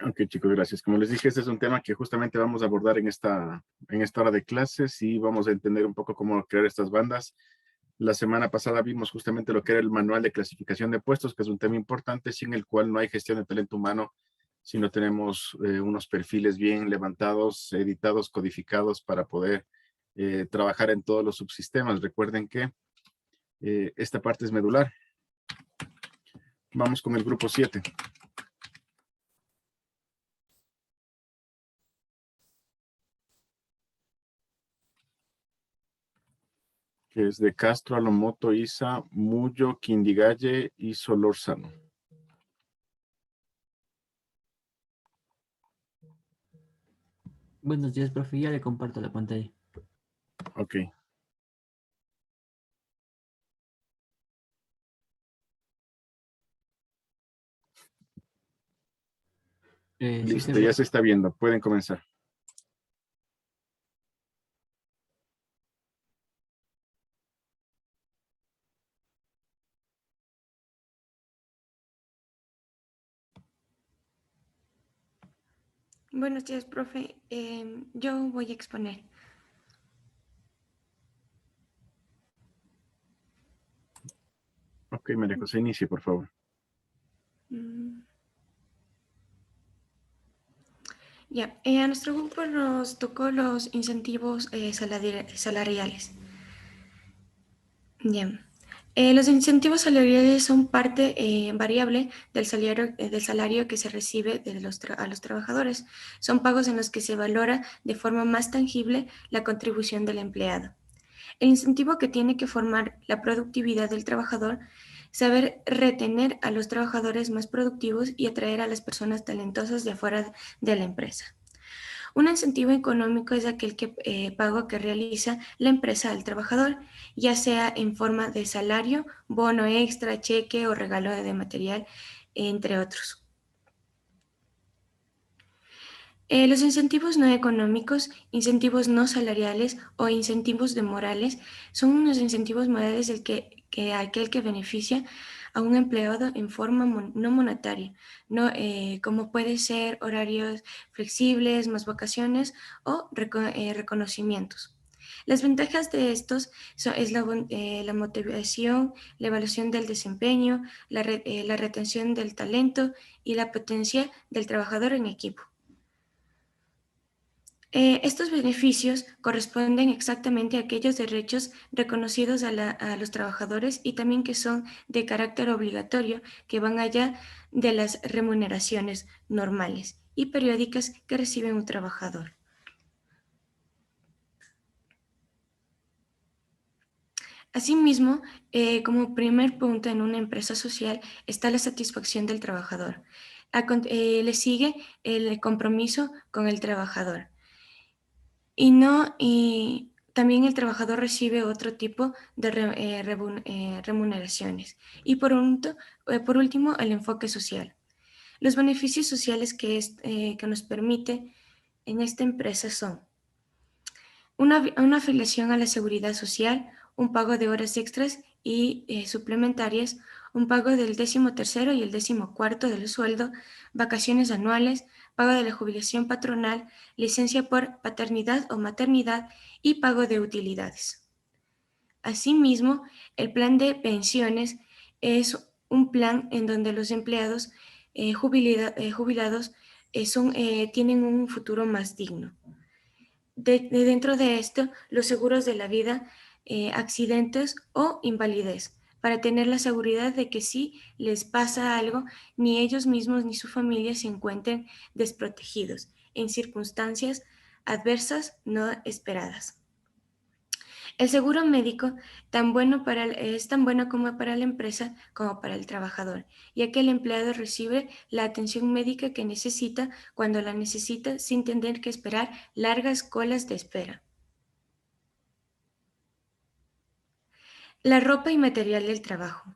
Ok, chicos, gracias. Como les dije, este es un tema que justamente vamos a abordar en esta hora de clases y vamos a entender un poco cómo crear estas bandas. La semana pasada vimos justamente lo que era el manual de clasificación de puestos, que es un tema importante, sin el cual no hay gestión de talento humano, si no tenemos unos perfiles bien levantados, editados, codificados para poder trabajar en todos los subsistemas. Recuerden que esta parte es medular. Vamos con el grupo 7. Que es de Castro, Alomoto, Isa, Muyo, Quindigalle y Solórzano. Buenos días, profe. Ya le comparto la pantalla. Ok. Listo, ya se está viendo. Pueden comenzar. Buenos días, profe. Yo voy a exponer. Ok, María José, inicie, por favor. Ya, a nuestro grupo nos tocó los incentivos salariales. Bien. Los incentivos salariales son parte variable del salario que se recibe a los trabajadores. Son pagos en los que se valora de forma más tangible la contribución del empleado. El incentivo que tiene que formar la productividad del trabajador, saber retener a los trabajadores más productivos y atraer a las personas talentosas de afuera de la empresa. Un incentivo económico es aquel pago que realiza la empresa al trabajador, ya sea en forma de salario, bono extra, cheque o regalo de material, entre otros. Los incentivos no económicos, incentivos no salariales o incentivos morales son unos incentivos morales aquel que beneficia a un empleado en forma no monetaria, como puede ser horarios flexibles, más vacaciones o reconocimientos. Las ventajas de estos es la motivación, la evaluación del desempeño, la retención del talento y la potencia del trabajador en equipo. Estos beneficios corresponden exactamente a aquellos derechos reconocidos a los trabajadores y también que son de carácter obligatorio, que van allá de las remuneraciones normales y periódicas que recibe un trabajador. Asimismo, como primer punto en una empresa social está la satisfacción del trabajador. Le sigue el compromiso con el trabajador. Y también el trabajador recibe otro tipo de remuneraciones. Y por último, el enfoque social. Los beneficios sociales que nos permite en esta empresa son una afiliación a la seguridad social, un pago de horas extras y suplementarias, un pago del 13º y el 14º del sueldo, vacaciones anuales, pago de la jubilación patronal, licencia por paternidad o maternidad y pago de utilidades. Asimismo, el plan de pensiones es un plan en donde los empleados jubilados tienen un futuro más digno. Dentro de esto, los seguros de la vida, accidentes o invalidez, para tener la seguridad de que si les pasa algo, ni ellos mismos ni su familia se encuentren desprotegidos en circunstancias adversas no esperadas. El seguro médico es tan bueno como para la empresa como para el trabajador, ya que el empleado recibe la atención médica que necesita cuando la necesita sin tener que esperar largas colas de espera. La ropa y material del trabajo.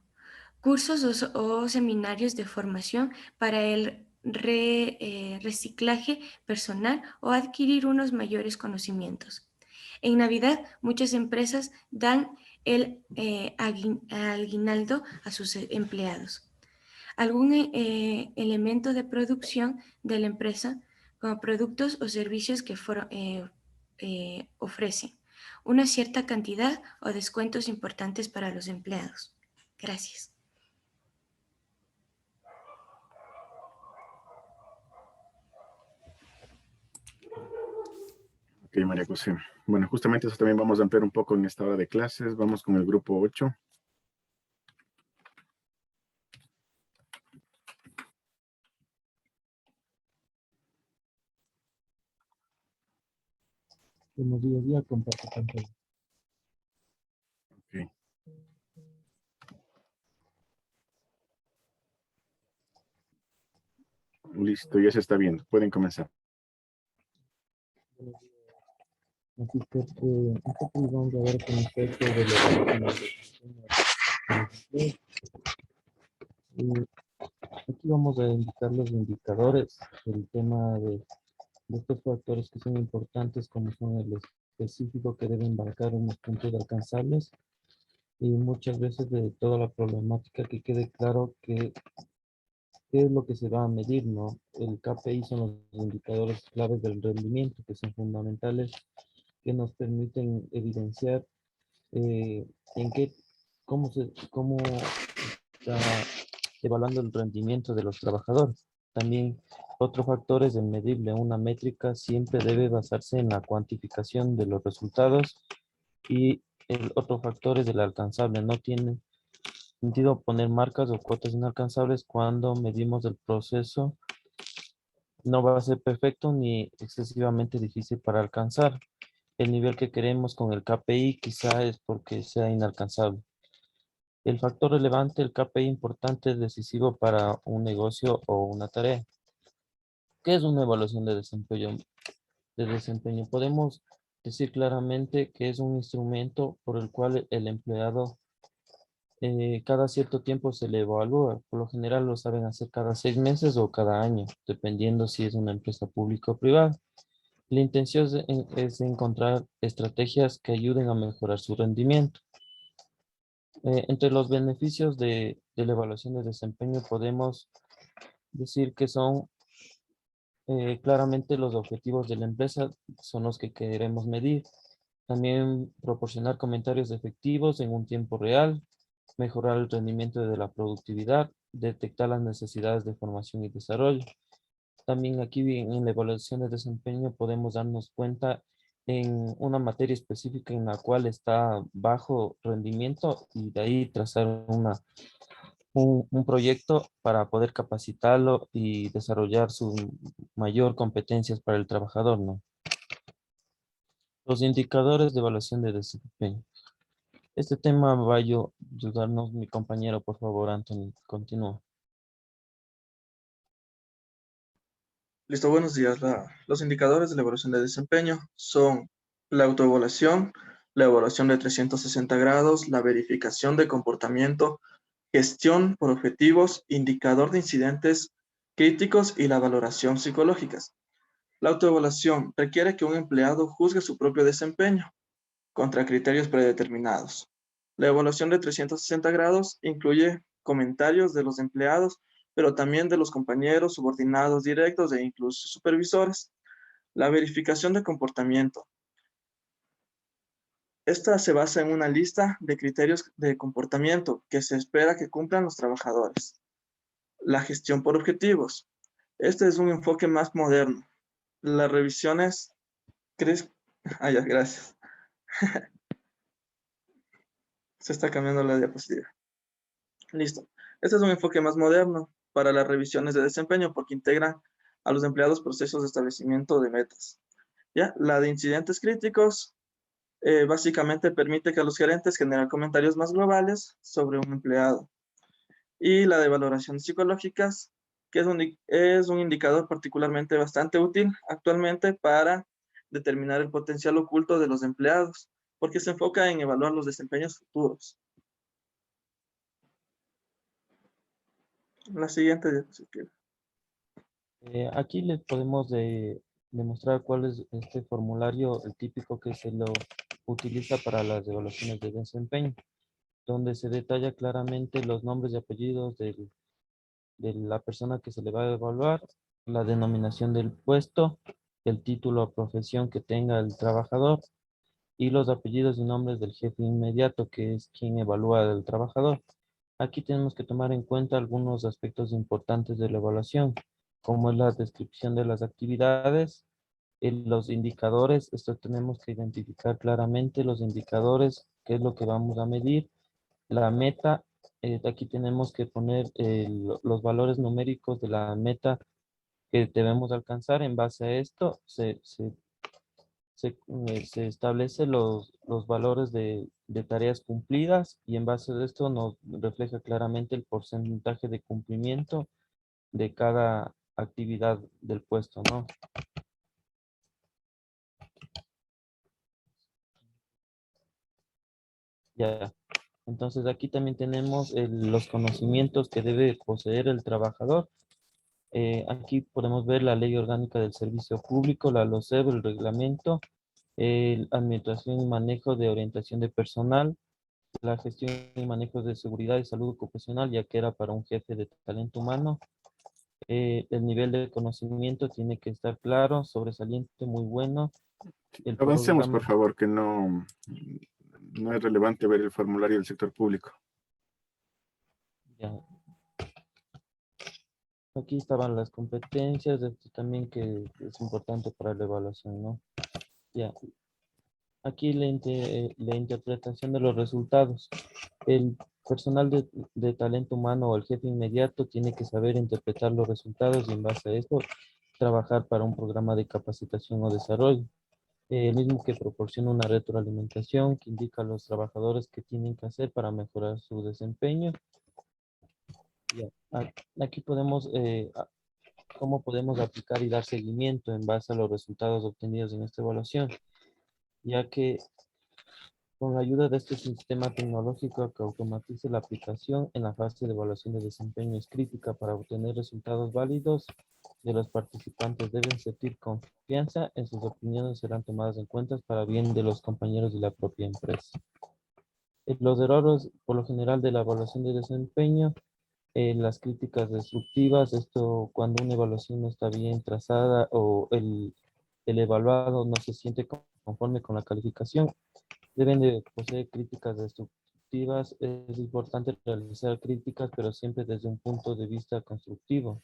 Cursos o seminarios de formación para el reciclaje personal o adquirir unos mayores conocimientos. En Navidad, muchas empresas dan el aguinaldo a sus empleados. Algún elemento de producción de la empresa, como productos o servicios que ofrecen, una cierta cantidad o descuentos importantes para los empleados. Gracias. Ok, María José. Bueno, justamente eso también vamos a ampliar un poco en esta hora de clases. Vamos con el grupo 8. Buenos días, ya comparto pantalla. Ok. Listo, ya se está viendo. Pueden comenzar. Así que nosotros vamos a ver con respecto de los aquí vamos a indicar los indicadores, el tema de estos factores que son importantes, como son el específico que deben marcar unos puntos alcanzables y muchas veces de toda la problemática que quede claro que qué es lo que se va a medir, ¿no? El KPI son los indicadores claves del rendimiento que son fundamentales, que nos permiten evidenciar cómo está evaluando el rendimiento de los trabajadores. También otro factor es el medible. Una métrica siempre debe basarse en la cuantificación de los resultados y el otro factor es el alcanzable. No tiene sentido poner marcas o cuotas inalcanzables cuando medimos el proceso. No va a ser perfecto ni excesivamente difícil para alcanzar. El nivel que queremos con el KPI quizá es porque sea inalcanzable. El factor relevante, el KPI importante, es decisivo para un negocio o una tarea. ¿Qué es una evaluación de desempeño? Podemos decir claramente que es un instrumento por el cual el empleado cada cierto tiempo se le evalúa. Por lo general lo saben hacer cada 6 meses o cada año, dependiendo si es una empresa pública o privada. La intención es encontrar estrategias que ayuden a mejorar su rendimiento. Entre los beneficios de la evaluación de desempeño podemos decir que son claramente los objetivos de la empresa, son los que queremos medir. También proporcionar comentarios efectivos en un tiempo real, mejorar el rendimiento de la productividad, detectar las necesidades de formación y desarrollo. También aquí en la evaluación de desempeño podemos darnos cuenta en una materia específica en la cual está bajo rendimiento y de ahí trazar un proyecto para poder capacitarlo y desarrollar sus mayor competencias para el trabajador, ¿no? Los indicadores de evaluación de desempeño. Este tema va a ayudarnos mi compañero, por favor, Anthony. Continúa. Listo, buenos días. Los indicadores de la evaluación de desempeño son la autoevaluación, la evaluación de 360 grados, la verificación de comportamiento, gestión por objetivos, indicador de incidentes críticos y la valoración psicológicas. La autoevaluación requiere que un empleado juzgue su propio desempeño contra criterios predeterminados. La evaluación de 360 grados incluye comentarios de los empleados, pero también de los compañeros, subordinados directos e incluso supervisores. La verificación de comportamiento. Esta se basa en una lista de criterios de comportamiento que se espera que cumplan los trabajadores. La gestión por objetivos. Este es un enfoque más moderno. Las revisiones... ya, gracias. Se está cambiando la diapositiva. Listo. Este es un enfoque más moderno para las revisiones de desempeño porque integran a los empleados procesos de establecimiento de metas. ¿Ya? La de incidentes críticos básicamente permite que los gerentes generen comentarios más globales sobre un empleado. Y la de valoraciones psicológicas, que es un indicador particularmente bastante útil actualmente para determinar el potencial oculto de los empleados, porque se enfoca en evaluar los desempeños futuros. La siguiente diapositiva. Aquí les podemos demostrar cuál es este formulario, el típico que se lo utiliza para las evaluaciones de desempeño, donde se detalla claramente los nombres y apellidos de la persona que se le va a evaluar, la denominación del puesto, el título o profesión que tenga el trabajador y los apellidos y nombres del jefe inmediato, que es quien evalúa al trabajador. Aquí tenemos que tomar en cuenta algunos aspectos importantes de la evaluación, como es la descripción de las actividades, los indicadores. Esto tenemos que identificar claramente los indicadores, qué es lo que vamos a medir, la meta. Aquí tenemos que poner los valores numéricos de la meta que debemos alcanzar. En base a esto se establece los valores de tareas cumplidas y en base a esto nos refleja claramente el porcentaje de cumplimiento de cada actividad del puesto, ¿no? Ya. Entonces aquí también tenemos los conocimientos que debe poseer el trabajador. Aquí podemos ver la Ley Orgánica del Servicio Público, la LOCEB, el reglamento, administración y manejo de orientación de personal, la gestión y manejo de seguridad y salud ocupacional, ya que era para un jefe de talento humano. El nivel de conocimiento tiene que estar claro, sobresaliente, muy bueno. Avancemos, por favor, que no es relevante ver el formulario del sector público. Ya. Aquí estaban las competencias, esto también que es importante para la evaluación, ¿no? Ya. Aquí la interpretación de los resultados. El personal de talento humano o el jefe inmediato tiene que saber interpretar los resultados y en base a esto trabajar para un programa de capacitación o desarrollo. El mismo que proporciona una retroalimentación que indica a los trabajadores qué tienen que hacer para mejorar su desempeño. Ya. Aquí podemos, cómo podemos aplicar y dar seguimiento en base a los resultados obtenidos en esta evaluación, ya que con la ayuda de este sistema tecnológico que automatice la aplicación en la fase de evaluación de desempeño es crítica para obtener resultados válidos de los participantes. Deben sentir confianza en sus opiniones, serán tomadas en cuenta para bien de los compañeros de la propia empresa. Los errores, por lo general, de la evaluación de desempeño, las críticas destructivas, esto cuando una evaluación no está bien trazada o el evaluado no se siente conforme con la calificación, deben de poseer críticas destructivas. Es importante realizar críticas, pero siempre desde un punto de vista constructivo.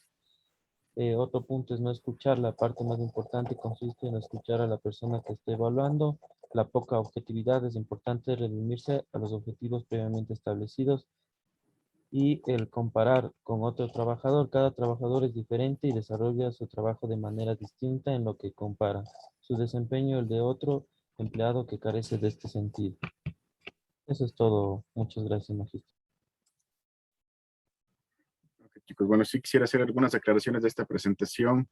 Otro punto es no escuchar. La parte más importante consiste en escuchar a la persona que está evaluando. La poca objetividad es importante redimirse a los objetivos previamente establecidos y el comparar con otro trabajador. Cada trabajador es diferente y desarrolla su trabajo de manera distinta en lo que compara su desempeño el de otro empleado que carece de este sentido. Eso es todo. Muchas gracias, magíster. Ok, chicos, bueno, sí quisiera hacer algunas aclaraciones de esta presentación.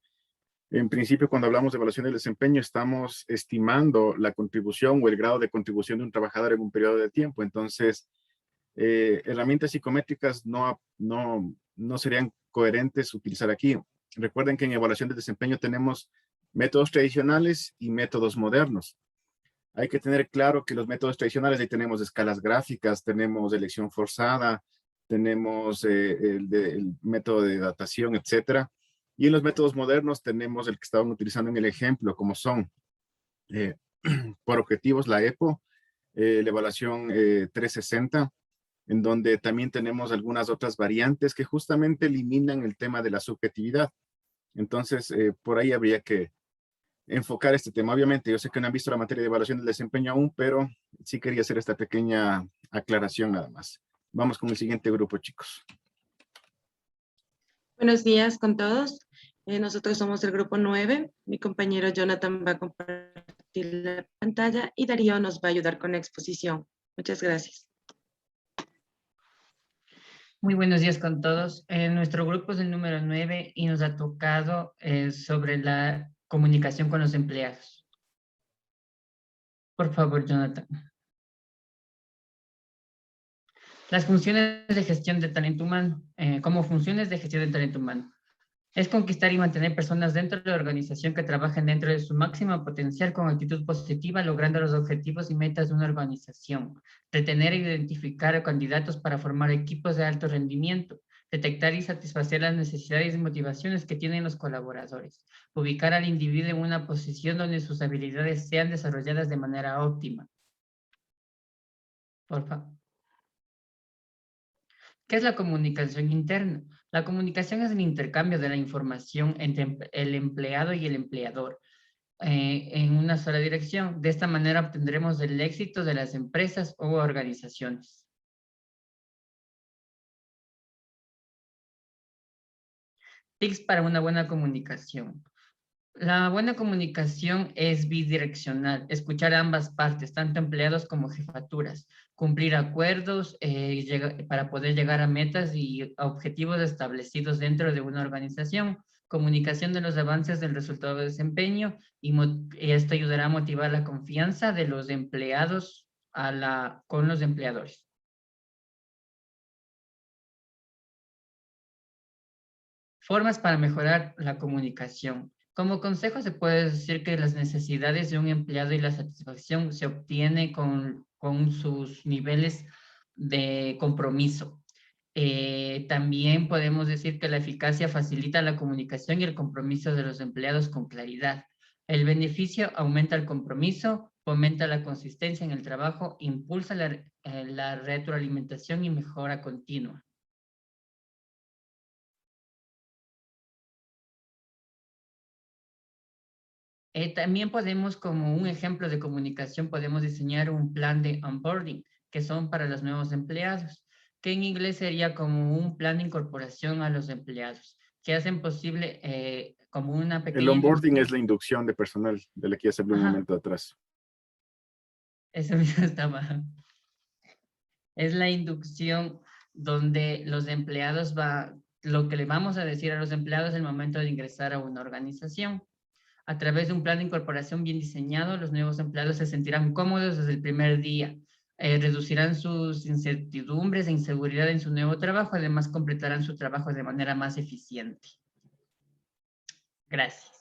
En principio, cuando hablamos de evaluación del desempeño, estamos estimando la contribución o el grado de contribución de un trabajador en un periodo de tiempo. Entonces, herramientas psicométricas no serían coherentes utilizar aquí. Recuerden que en evaluación del desempeño tenemos métodos tradicionales y métodos modernos. Hay que tener claro que los métodos tradicionales, ahí tenemos escalas gráficas, tenemos elección forzada, tenemos el método de datación, etcétera. Y en los métodos modernos tenemos el que estaban utilizando en el ejemplo, como son por objetivos la EPO, la evaluación 360, en donde también tenemos algunas otras variantes que justamente eliminan el tema de la subjetividad. Entonces, por ahí habría que enfocar este tema. Obviamente, yo sé que no han visto la materia de evaluación del desempeño aún, pero sí quería hacer esta pequeña aclaración nada más. Vamos con el siguiente grupo, chicos. Buenos días con todos. Nosotros somos el grupo 9. Mi compañero Jonathan va a compartir la pantalla y Darío nos va a ayudar con la exposición. Muchas gracias. Muy buenos días con todos. Nuestro grupo es el número 9 y nos ha tocado sobre la comunicación con los empleados. Por favor, Jonathan. Las funciones de gestión de talento humano. Como funciones de gestión de talento humano. Es conquistar y mantener personas dentro de la organización que trabajen dentro de su máximo potencial con actitud positiva, logrando los objetivos y metas de una organización. Retener e identificar a candidatos para formar equipos de alto rendimiento. Detectar y satisfacer las necesidades y motivaciones que tienen los colaboradores. Ubicar al individuo en una posición donde sus habilidades sean desarrolladas de manera óptima. Por favor. ¿Qué es la comunicación interna? La comunicación es el intercambio de la información entre el empleado y el empleador en una sola dirección. De esta manera obtendremos el éxito de las empresas o organizaciones. Tips para una buena comunicación. La buena comunicación es bidireccional, escuchar a ambas partes, tanto empleados como jefaturas, cumplir acuerdos para poder llegar a metas y a objetivos establecidos dentro de una organización, comunicación de los avances del resultado de desempeño y esto ayudará a motivar la confianza de los empleados con los empleadores. Formas para mejorar la comunicación. Como consejo se puede decir que las necesidades de un empleado y la satisfacción se obtiene con sus niveles de compromiso. También podemos decir que la eficacia facilita la comunicación y el compromiso de los empleados con claridad. El beneficio aumenta el compromiso, fomenta la consistencia en el trabajo, impulsa la retroalimentación y mejora continua. También podemos, como un ejemplo de comunicación, podemos diseñar un plan de onboarding, que son para los nuevos empleados, que en inglés sería como un plan de incorporación a los empleados, que hacen posible como una pequeña... El onboarding es la inducción de personal, de la que ya se habló un momento atrás. Eso mismo estaba. Es la inducción donde los empleados lo que le vamos a decir a los empleados en el momento de ingresar a una organización. A través de un plan de incorporación bien diseñado, los nuevos empleados se sentirán cómodos desde el primer día, reducirán sus incertidumbres e inseguridad en su nuevo trabajo, además completarán su trabajo de manera más eficiente. Gracias.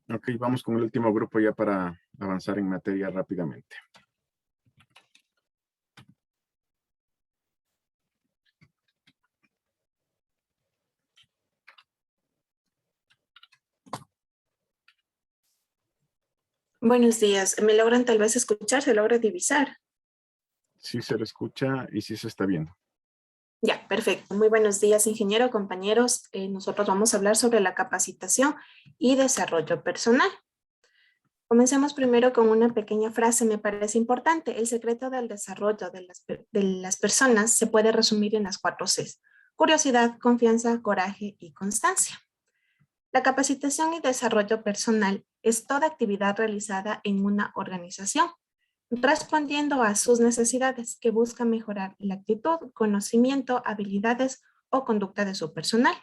Ok, vamos con el último grupo ya para avanzar en materia rápidamente. Buenos días. ¿Me logran tal vez escuchar? ¿Se logra divisar? Sí se lo escucha y sí se está viendo. Ya, perfecto. Muy buenos días, ingeniero, compañeros. Nosotros vamos a hablar sobre la capacitación y desarrollo personal. Comencemos primero con una pequeña frase, me parece importante. El secreto del desarrollo de las personas se puede resumir en las 4 Cs. Curiosidad, confianza, coraje y constancia. La capacitación y desarrollo personal es toda actividad realizada en una organización, respondiendo a sus necesidades que busca mejorar la actitud, conocimiento, habilidades o conducta de su personal.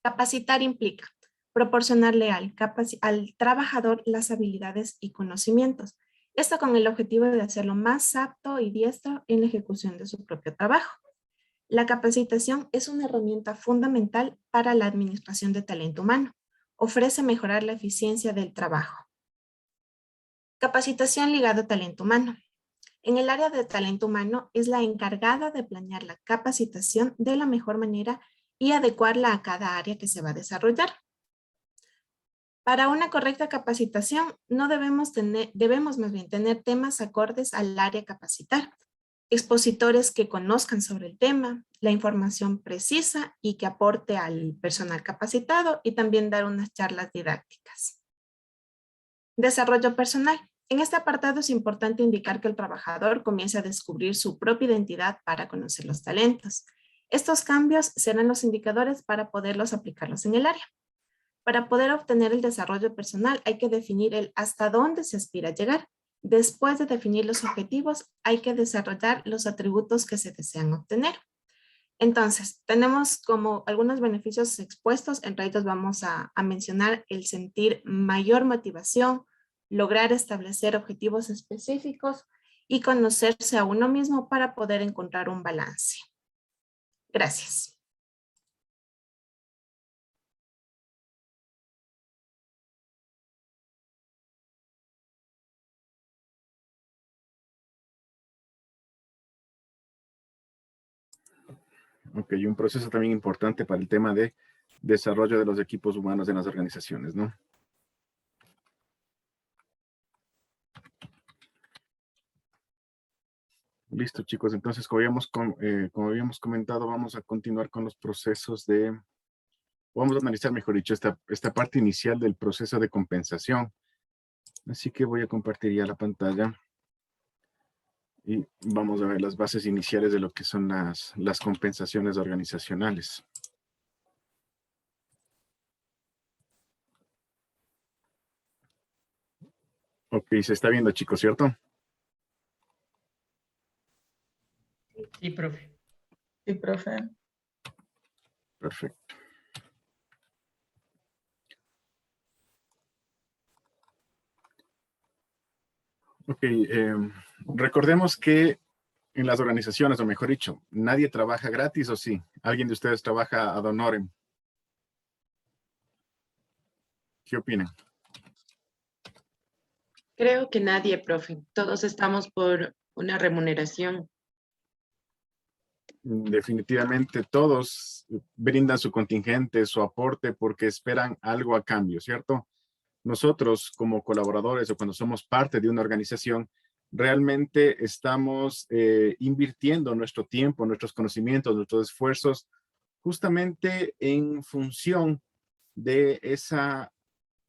Capacitar implica proporcionarle al trabajador las habilidades y conocimientos. Esto con el objetivo de hacerlo más apto y diestro en la ejecución de su propio trabajo. La capacitación es una herramienta fundamental para la administración de talento humano. Ofrece mejorar la eficiencia del trabajo. Capacitación ligada a talento humano. En el área de talento humano es la encargada de planear la capacitación de la mejor manera y adecuarla a cada área que se va a desarrollar. Para una correcta capacitación, debemos más bien tener temas acordes al área a capacitar, expositores que conozcan sobre el tema, la información precisa y que aporte al personal capacitado y también dar unas charlas didácticas. Desarrollo personal. En este apartado es importante indicar que el trabajador comience a descubrir su propia identidad para conocer los talentos. Estos cambios serán los indicadores para poderlos aplicarlos en el área. Para poder obtener el desarrollo personal hay que definir el hasta dónde se aspira a llegar. Después de definir los objetivos, hay que desarrollar los atributos que se desean obtener. Entonces, tenemos como algunos beneficios expuestos, entre ellos vamos a mencionar el sentir mayor motivación, lograr establecer objetivos específicos y conocerse a uno mismo para poder encontrar un balance. Gracias. Ok, y un proceso también importante para el tema de desarrollo de los equipos humanos en las organizaciones, ¿no? Listo, chicos. Entonces, como habíamos comentado, vamos a continuar con los procesos vamos a analizar, mejor dicho, esta parte inicial del proceso de compensación. Así que voy a compartir ya la pantalla. Y vamos a ver las bases iniciales de lo que son las compensaciones organizacionales. Ok, se está viendo, chicos, ¿cierto? Sí, profe. Sí, profe. Perfecto. Ok, recordemos que en las organizaciones, o mejor dicho, nadie trabaja gratis, ¿o sí? ¿Alguien de ustedes trabaja ad honorem? ¿Qué opinan? Creo que nadie, profe. Todos estamos por una remuneración. Definitivamente todos brindan su contingente, su aporte, porque esperan algo a cambio, ¿cierto? Nosotros como colaboradores o cuando somos parte de una organización, realmente estamos invirtiendo nuestro tiempo, nuestros conocimientos, nuestros esfuerzos, justamente en función de esa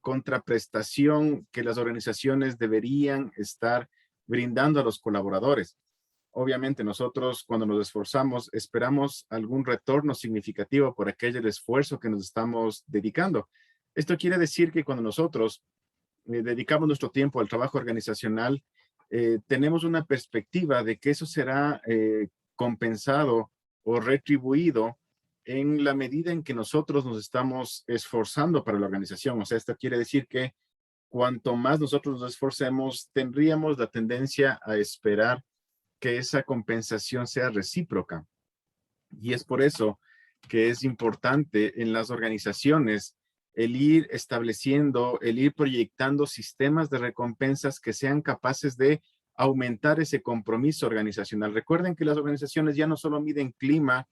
contraprestación que las organizaciones deberían estar brindando a los colaboradores. Obviamente nosotros cuando nos esforzamos esperamos algún retorno significativo por aquel esfuerzo que nos estamos dedicando. Esto quiere decir que cuando nosotros dedicamos nuestro tiempo al trabajo organizacional, tenemos una perspectiva de que eso será compensado o retribuido en la medida en que nosotros nos estamos esforzando para la organización. O sea, esto quiere decir que cuanto más nosotros nos esforcemos, tendríamos la tendencia a esperar que esa compensación sea recíproca. Y es por eso que es importante en las organizaciones el ir estableciendo, el ir proyectando sistemas de recompensas que sean capaces de aumentar ese compromiso organizacional. Recuerden que las organizaciones ya no solo miden clima,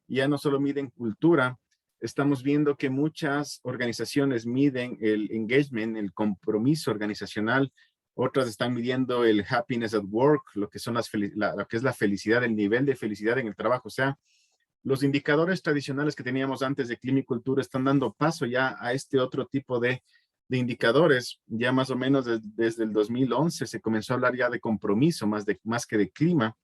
ya no solo miden cultura, estamos viendo que muchas organizaciones miden el engagement, el compromiso organizacional, otras están midiendo el happiness at work, lo que son lo que es la felicidad, el nivel de felicidad en el trabajo. O sea, los indicadores tradicionales que teníamos antes de clima y cultura están dando paso ya a este otro tipo de indicadores, ya más o menos desde el 2011 se comenzó a hablar ya de compromiso más que de clima.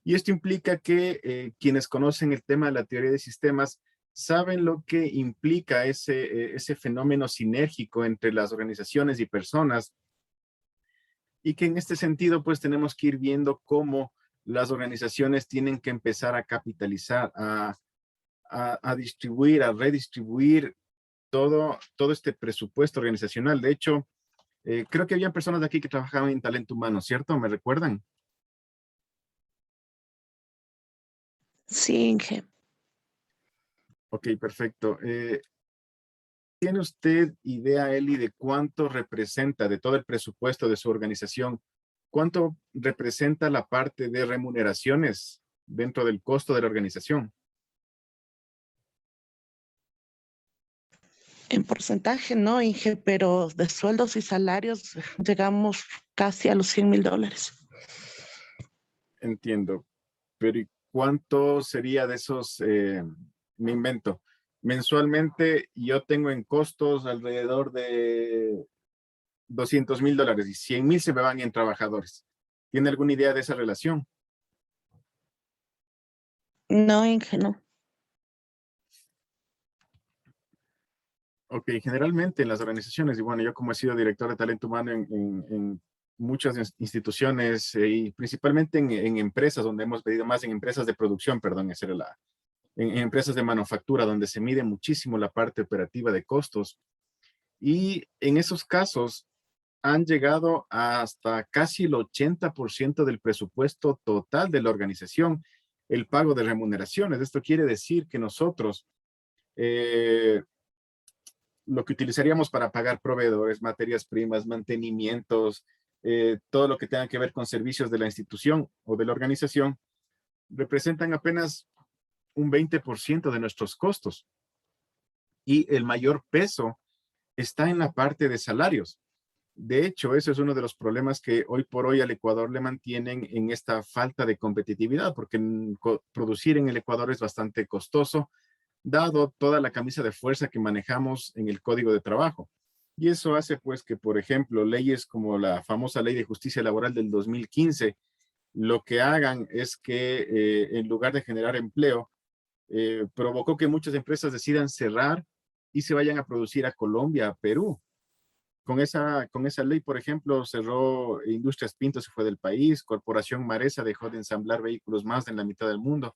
Y esto implica que quienes conocen el tema de la teoría de sistemas saben lo que implica ese fenómeno sinérgico entre las organizaciones y personas, y que en este sentido pues tenemos que ir viendo cómo las organizaciones tienen que empezar a capitalizar, a distribuir, a redistribuir todo este presupuesto organizacional. De hecho, creo que había personas de aquí que trabajaban en talento humano, ¿cierto? ¿Me recuerdan? Sí, Inge. Ok, perfecto. ¿Tiene usted idea, Eli, de cuánto representa de todo el presupuesto de su organización? ¿Cuánto representa la parte de remuneraciones dentro del costo de la organización? En porcentaje no, Inge, pero de sueldos y salarios llegamos casi a los $100,000. Entiendo. Pero ¿y cuánto sería de esos, me invento? Mensualmente yo tengo en costos alrededor de $200,000 y 100,000 se me van en trabajadores. ¿Tiene alguna idea de esa relación? No, Inge, no. Ok, generalmente en las organizaciones, y bueno, yo como he sido director de talento humano en muchas instituciones y principalmente en empresas donde hemos pedido más, en empresas de producción, perdón, esa era en empresas de manufactura donde se mide muchísimo la parte operativa de costos. Y en esos casos han llegado hasta casi el 80% del presupuesto total de la organización, el pago de remuneraciones. Esto quiere decir que nosotros lo que utilizaríamos para pagar proveedores, materias primas, mantenimientos, todo lo que tenga que ver con servicios de la institución o de la organización, representan apenas un 20% de nuestros costos. Y el mayor peso está en la parte de salarios. De hecho, eso es uno de los problemas que hoy por hoy al Ecuador le mantienen en esta falta de competitividad, porque producir en el Ecuador es bastante costoso, dado toda la camisa de fuerza que manejamos en el Código de Trabajo. Y eso hace pues que, por ejemplo, leyes como la famosa Ley de Justicia Laboral del 2015, lo que hagan es que en lugar de generar empleo, provocó que muchas empresas decidan cerrar y se vayan a producir a Colombia, a Perú. Con esa ley, por ejemplo, cerró Industrias Pinto, se fue del país, Corporación Maresa dejó de ensamblar vehículos más en la mitad del mundo,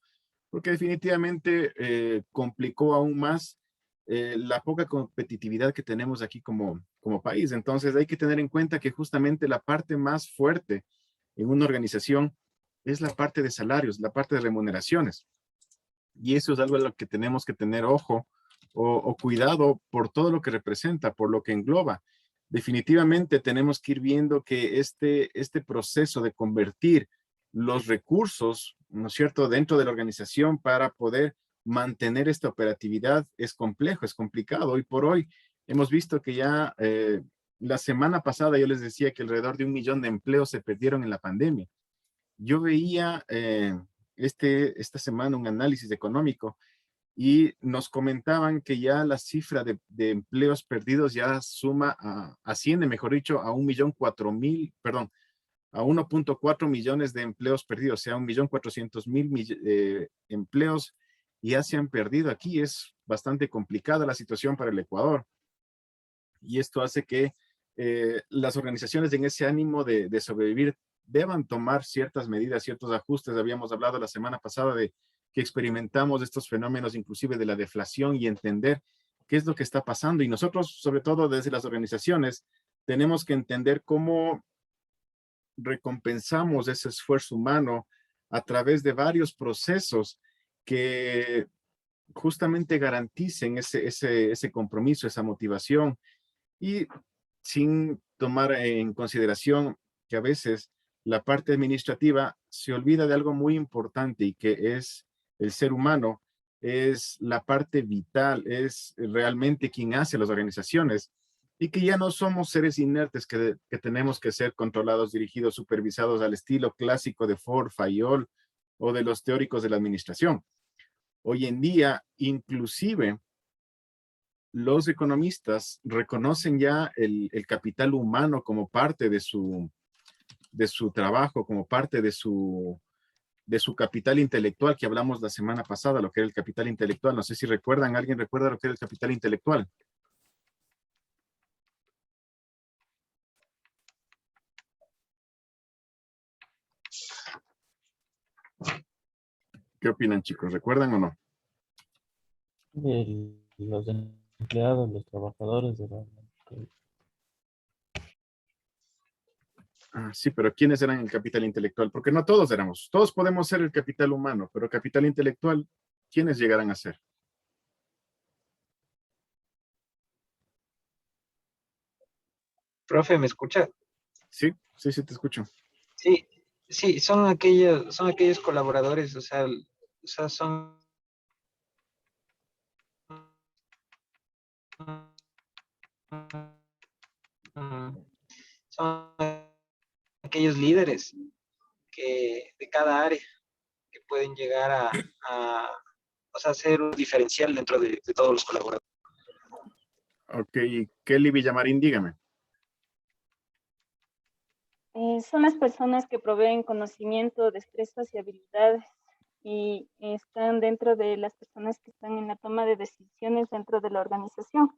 porque definitivamente complicó aún más la poca competitividad que tenemos aquí como país. Entonces hay que tener en cuenta que justamente la parte más fuerte en una organización es la parte de salarios, la parte de remuneraciones. Y eso es algo a lo que tenemos que tener ojo o cuidado por todo lo que representa, por lo que engloba. Definitivamente tenemos que ir viendo que este proceso de convertir los recursos, ¿no es cierto?, dentro de la organización para poder mantener esta operatividad es complejo, es complicado. Hoy por hoy hemos visto que ya la semana pasada yo les decía que alrededor de 1 millón de empleos se perdieron en la pandemia. Yo veía esta semana un análisis económico y nos comentaban que ya la cifra de empleos perdidos ya asciende, mejor dicho, a 1.4 millones de empleos perdidos, o sea, 1.400.000 empleos ya se han perdido aquí. Es bastante complicada la situación para el Ecuador. Y esto hace que las organizaciones en ese ánimo de sobrevivir deban tomar ciertas medidas, ciertos ajustes. Habíamos hablado la semana pasada de que experimentamos estos fenómenos inclusive de la deflación y entender qué es lo que está pasando. Y nosotros, sobre todo desde las organizaciones, tenemos que entender cómo recompensamos ese esfuerzo humano a través de varios procesos que justamente garanticen ese compromiso, esa motivación, y sin tomar en consideración que a veces la parte administrativa se olvida de algo muy importante y que es el ser humano, es la parte vital, es realmente quien hace las organizaciones y que ya no somos seres inertes que tenemos que ser controlados, dirigidos, supervisados al estilo clásico de Ford, Fayol o de los teóricos de la administración. Hoy en día, inclusive, los economistas reconocen ya el capital humano como parte de su trabajo, como parte de su capital intelectual que hablamos la semana pasada, lo que era el capital intelectual. No sé si recuerdan, ¿alguien recuerda lo que era el capital intelectual? ¿Qué opinan, chicos? ¿Recuerdan o no? Los empleados, los trabajadores de la... Sí, pero ¿quiénes eran el capital intelectual? Porque no todos éramos. Todos podemos ser el capital humano, pero capital intelectual, ¿quiénes llegarán a ser? Profe, ¿me escucha? Sí, te escucho. Sí, sí, son aquellos colaboradores, o sea, son aquellos líderes de cada área que pueden llegar o sea, ser un diferencial dentro de todos los colaboradores. Ok, Kelly Villamarín, dígame. Son las personas que proveen conocimiento, destrezas y habilidades y están dentro de las personas que están en la toma de decisiones dentro de la organización.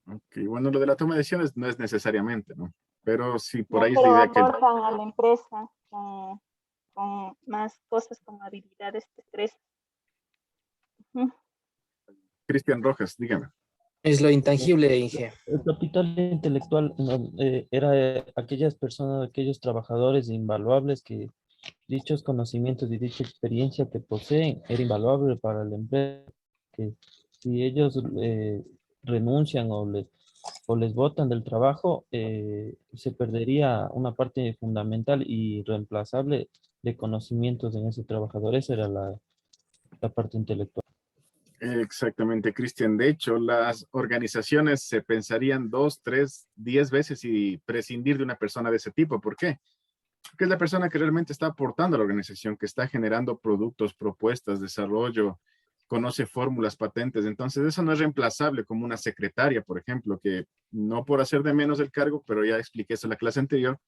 Ok, bueno, lo de la toma de decisiones no es necesariamente, ¿no? Pero sí, por No, ahí es la pero idea que... aportan a la empresa con más cosas como habilidades, destrezas. Cristian Rojas, dígame. Es lo intangible, Inge. El capital intelectual era aquellas personas, aquellos trabajadores invaluables que dichos conocimientos y dicha experiencia que poseen era invaluable para la empresa, que si ellos renuncian o les botan del trabajo, se perdería una parte fundamental y reemplazable de conocimientos en ese trabajador. Esa era la parte intelectual. Exactamente, Cristian. De hecho, las organizaciones se pensarían 2, 3, 10 veces y prescindir de una persona de ese tipo. ¿Por qué? Porque es la persona que realmente está aportando a la organización, que está generando productos, propuestas, desarrollo, conoce fórmulas, patentes. Entonces, eso no es reemplazable como una secretaria, por ejemplo, que no por hacer de menos el cargo, pero ya expliqué eso en la clase anterior,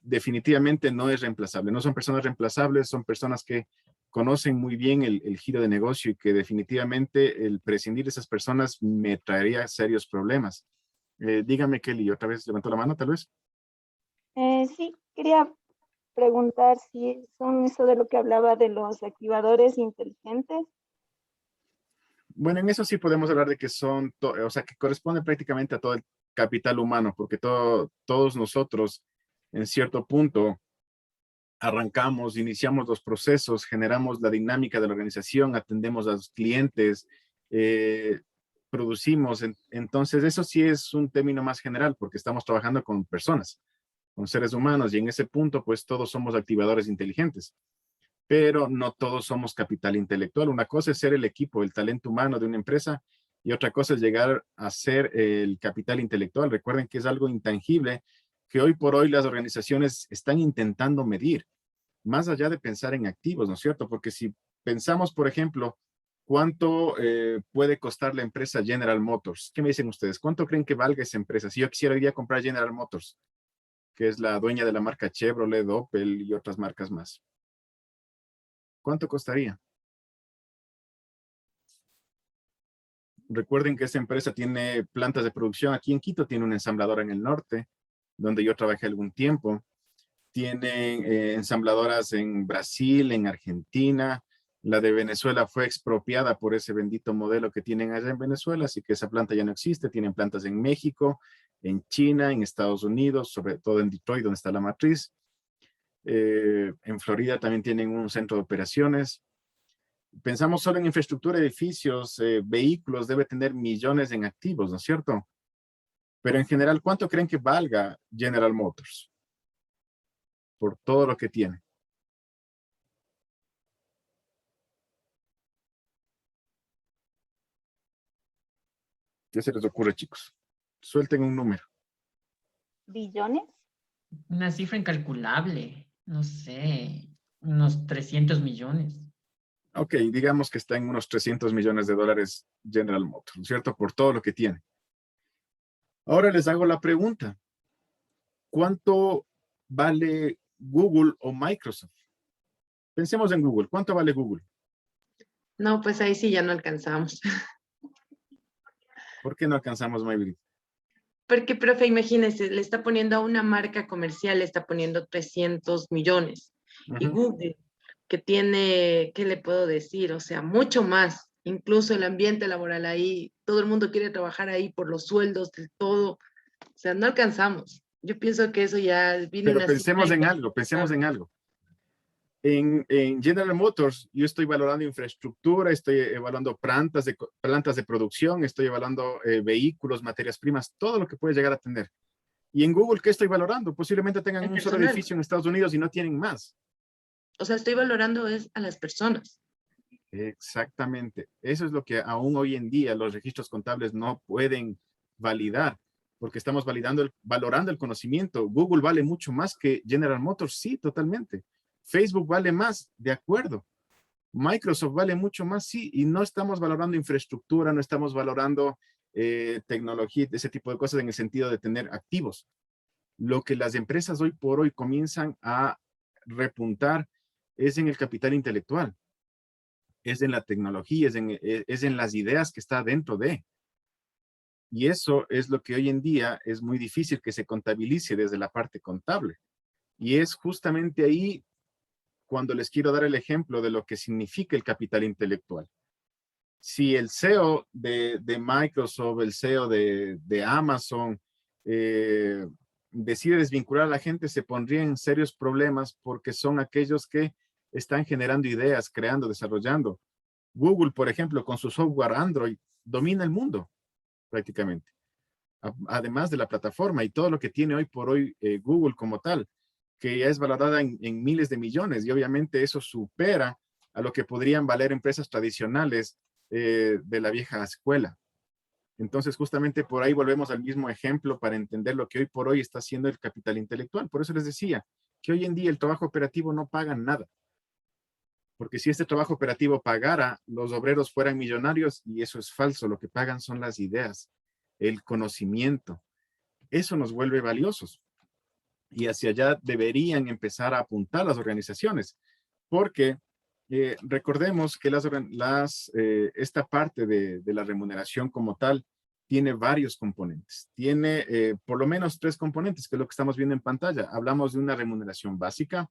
definitivamente no es reemplazable. No son personas reemplazables, son personas que conocen muy bien el giro de negocio y que definitivamente el prescindir de esas personas me traería serios problemas. Dígame, Kelly, otra vez levantó la mano, tal vez. Sí, quería preguntar si son eso de lo que hablaba de los activadores inteligentes. Bueno, en eso sí podemos hablar de que son, o sea, que corresponde prácticamente a todo el capital humano, porque todos nosotros, en cierto punto, arrancamos, iniciamos los procesos, generamos la dinámica de la organización, atendemos a los clientes, producimos. Entonces, eso sí es un término más general, porque estamos trabajando con personas, con seres humanos, y en ese punto, pues todos somos activadores inteligentes, pero no todos somos capital intelectual. Una cosa es ser el equipo, el talento humano de una empresa, y otra cosa es llegar a ser el capital intelectual. Recuerden que es algo intangible que hoy por hoy las organizaciones están intentando medir, más allá de pensar en activos, ¿no es cierto? Porque si pensamos, por ejemplo, ¿cuánto puede costar la empresa General Motors? ¿Qué me dicen ustedes? ¿Cuánto creen que valga esa empresa? Si yo quisiera hoy día comprar General Motors, que es la dueña de la marca Chevrolet, Opel y otras marcas más. ¿Cuánto costaría? Recuerden que esta empresa tiene plantas de producción. Aquí en Quito tiene una ensambladora en el norte, donde yo trabajé algún tiempo. Tienen ensambladoras en Brasil, en Argentina. La de Venezuela fue expropiada por ese bendito modelo que tienen allá en Venezuela, así que esa planta ya no existe. Tienen plantas en México, en China, en Estados Unidos, sobre todo en Detroit, donde está la matriz. En Florida también tienen un centro de operaciones. Pensamos solo en infraestructura, edificios, vehículos, debe tener millones en activos, ¿no es cierto? Pero en general, ¿cuánto creen que valga General Motors? Por todo lo que tiene. ¿Qué se les ocurre, chicos? Suelten un número. ¿Billones? Una cifra incalculable. No sé, unos 300 millones. Ok, digamos que está en unos 300 millones de dólares General Motors, ¿no es cierto? Por todo lo que tiene. Ahora les hago la pregunta. ¿Cuánto vale Google o Microsoft? Pensemos en Google. ¿Cuánto vale Google? No, pues ahí sí ya no alcanzamos. ¿Por qué no alcanzamos, Mayri? Porque, profe, imagínese, le está poniendo a una marca comercial, le está poniendo 300 millones. Y Google, que tiene, ¿qué le puedo decir? O sea, mucho más. Incluso el ambiente laboral ahí, todo el mundo quiere trabajar ahí por los sueldos, de todo. O sea, no alcanzamos. Yo pienso que eso ya viene Pero una cifra pensemos en algo. En General Motors, yo estoy valorando infraestructura, estoy evaluando plantas de producción, estoy evaluando vehículos, materias primas, todo lo que puede llegar a tener. Y en Google, ¿qué estoy valorando? Posiblemente tengan un solo edificio en Estados Unidos y no tienen más. O sea, estoy valorando es a las personas. Exactamente. Eso es lo que aún hoy en día los registros contables no pueden validar, porque estamos valorando el conocimiento. Google vale mucho más que General Motors, sí, totalmente. Facebook vale más, de acuerdo. Microsoft vale mucho más, sí, y no estamos valorando infraestructura, no estamos valorando tecnología, ese tipo de cosas en el sentido de tener activos. Lo que las empresas hoy por hoy comienzan a repuntar es en el capital intelectual, es en la tecnología, es en las ideas que está dentro de. Y eso es lo que hoy en día es muy difícil que se contabilice desde la parte contable. Y es justamente ahí cuando les quiero dar el ejemplo de lo que significa el capital intelectual. Si el CEO de Microsoft, el CEO de Amazon, decide desvincular a la gente, se pondría en serios problemas porque son aquellos que están generando ideas, creando, desarrollando. Google, por ejemplo, con su software Android, domina el mundo prácticamente. Además de la plataforma y todo lo que tiene hoy por hoy Google como tal, que ya es valorada en miles de millones y obviamente eso supera a lo que podrían valer empresas tradicionales de la vieja escuela. Entonces, justamente por ahí volvemos al mismo ejemplo para entender lo que hoy por hoy está haciendo el capital intelectual. Por eso les decía que hoy en día el trabajo operativo no paga nada. Porque si este trabajo operativo pagara, los obreros fueran millonarios y eso es falso. Lo que pagan son las ideas, el conocimiento. Eso nos vuelve valiosos. Y hacia allá deberían empezar a apuntar las organizaciones. Porque recordemos que esta parte de la remuneración como tal tiene varios componentes. Tiene por lo menos 3 componentes, que es lo que estamos viendo en pantalla. Hablamos de una remuneración básica,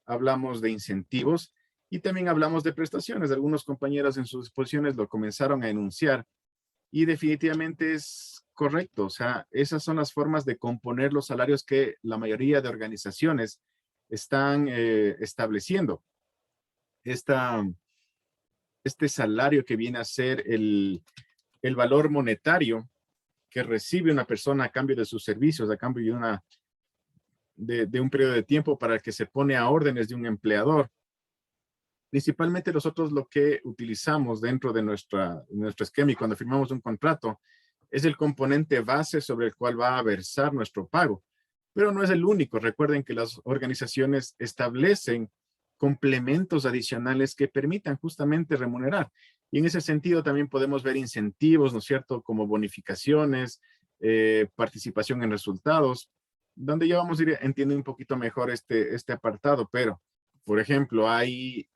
hablamos de incentivos y también hablamos de prestaciones. Algunos compañeros en sus exposiciones lo comenzaron a enunciar y definitivamente es correcto. O sea, esas son las formas de componer los salarios que la mayoría de organizaciones están estableciendo. Este salario que viene a ser el valor monetario que recibe una persona a cambio de sus servicios, a cambio de un periodo de tiempo para el que se pone a órdenes de un empleador. Principalmente nosotros lo que utilizamos dentro de nuestro esquema y cuando firmamos un contrato es el componente base sobre el cual va a versar nuestro pago. Pero no es el único. Recuerden que las organizaciones establecen complementos adicionales que permitan justamente remunerar. Y en ese sentido también podemos ver incentivos, ¿no es cierto? Como bonificaciones, participación en resultados, donde ya vamos a ir entendiendo un poquito mejor este apartado, pero por ejemplo, hay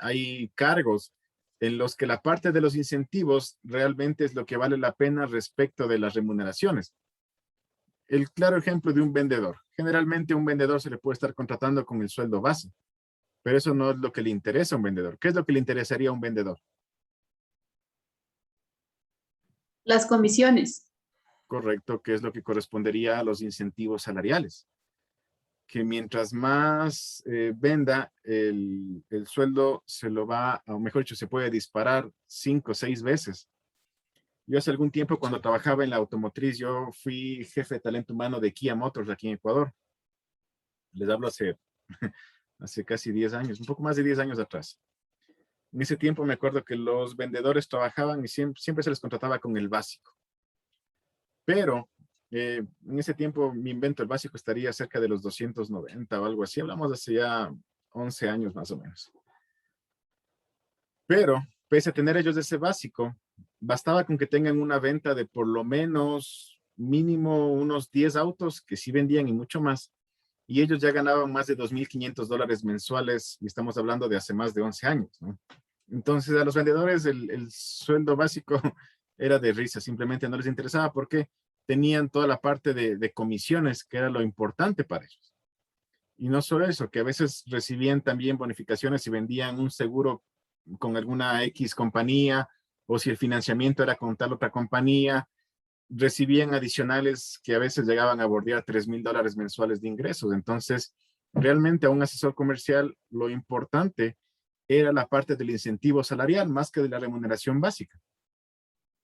cargos en los que la parte de los incentivos realmente es lo que vale la pena respecto de las remuneraciones. El claro ejemplo de un vendedor. Generalmente a un vendedor se le puede estar contratando con el sueldo base, pero eso no es lo que le interesa a un vendedor. ¿Qué es lo que le interesaría a un vendedor? Las comisiones. Correcto, que es lo que correspondería a los incentivos salariales. Que mientras más venda, el sueldo se lo va, o mejor dicho, se puede disparar 5 o 6 veces. Yo hace algún tiempo cuando trabajaba en la automotriz, yo fui jefe de talento humano de Kia Motors aquí en Ecuador. Les hablo hace casi 10 años, un poco más de 10 años atrás. En ese tiempo me acuerdo que los vendedores trabajaban y siempre se les contrataba con el básico. Pero en ese tiempo mi invento, el básico, estaría cerca de los 290 o algo así. Hablamos de hace ya 11 años más o menos. Pero, pese a tener ellos ese básico, bastaba con que tengan una venta de por lo menos mínimo unos 10 autos que sí vendían y mucho más. Y ellos ya ganaban más de $2,500 mensuales y estamos hablando de hace más de 11 años, ¿no? Entonces a los vendedores el sueldo básico era de risa, simplemente no les interesaba porque tenían toda la parte de comisiones, que era lo importante para ellos. Y no solo eso, que a veces recibían también bonificaciones si vendían un seguro con alguna X compañía, o si el financiamiento era con tal otra compañía, recibían adicionales que a veces llegaban a bordear $3,000 mensuales de ingresos. Entonces, realmente a un asesor comercial lo importante era la parte del incentivo salarial más que de la remuneración básica,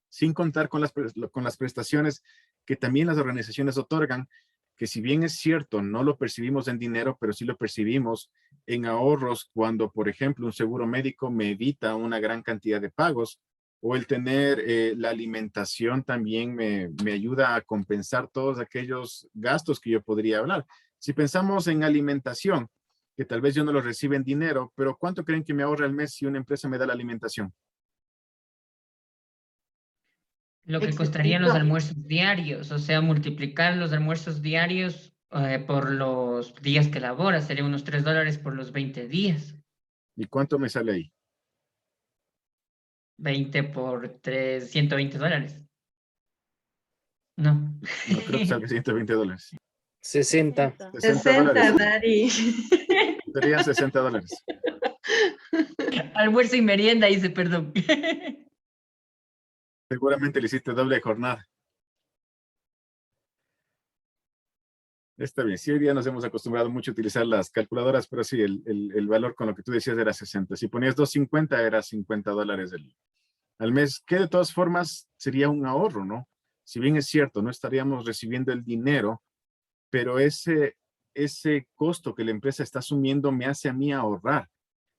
sin contar con las prestaciones que también las organizaciones otorgan, que si bien es cierto, no lo percibimos en dinero, pero sí lo percibimos en ahorros cuando, por ejemplo, un seguro médico me evita una gran cantidad de pagos, o el tener la alimentación también me ayuda a compensar todos aquellos gastos que yo podría hablar. Si pensamos en alimentación, que tal vez yo no lo recibo en dinero, pero ¿cuánto creen que me ahorra al mes si una empresa me da la alimentación? Lo que costarían los almuerzos diarios, o sea, multiplicar los almuerzos diarios por los días que labora, sería unos $3 por los 20 días. ¿Y cuánto me sale ahí? 20 por 3, $120. No. No creo que salga $120. 60. 60 dólares. Dari. Serían $60. Almuerzo y merienda, dice, perdón. Seguramente le hiciste doble jornada. Está bien, sí, hoy día nos hemos acostumbrado mucho a utilizar las calculadoras, pero sí, el valor con lo que tú decías era 60. Si ponías 250, era $50 al mes, que de todas formas sería un ahorro, ¿no? Si bien es cierto, no estaríamos recibiendo el dinero, pero ese costo que la empresa está asumiendo me hace a mí ahorrar.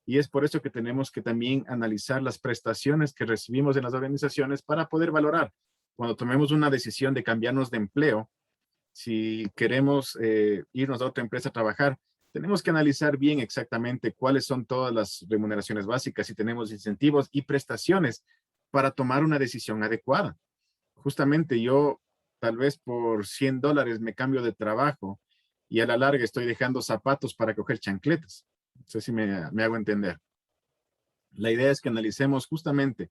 Y es por eso que tenemos que también analizar las prestaciones que recibimos en las organizaciones para poder valorar. Cuando tomemos una decisión de cambiarnos de empleo, si queremos irnos a otra empresa a trabajar, tenemos que analizar bien exactamente cuáles son todas las remuneraciones básicas, si tenemos incentivos y prestaciones para tomar una decisión adecuada. Justamente yo, tal vez por $100 me cambio de trabajo y a la larga estoy dejando zapatos para coger chancletas. No sé si me hago entender. La idea es que analicemos justamente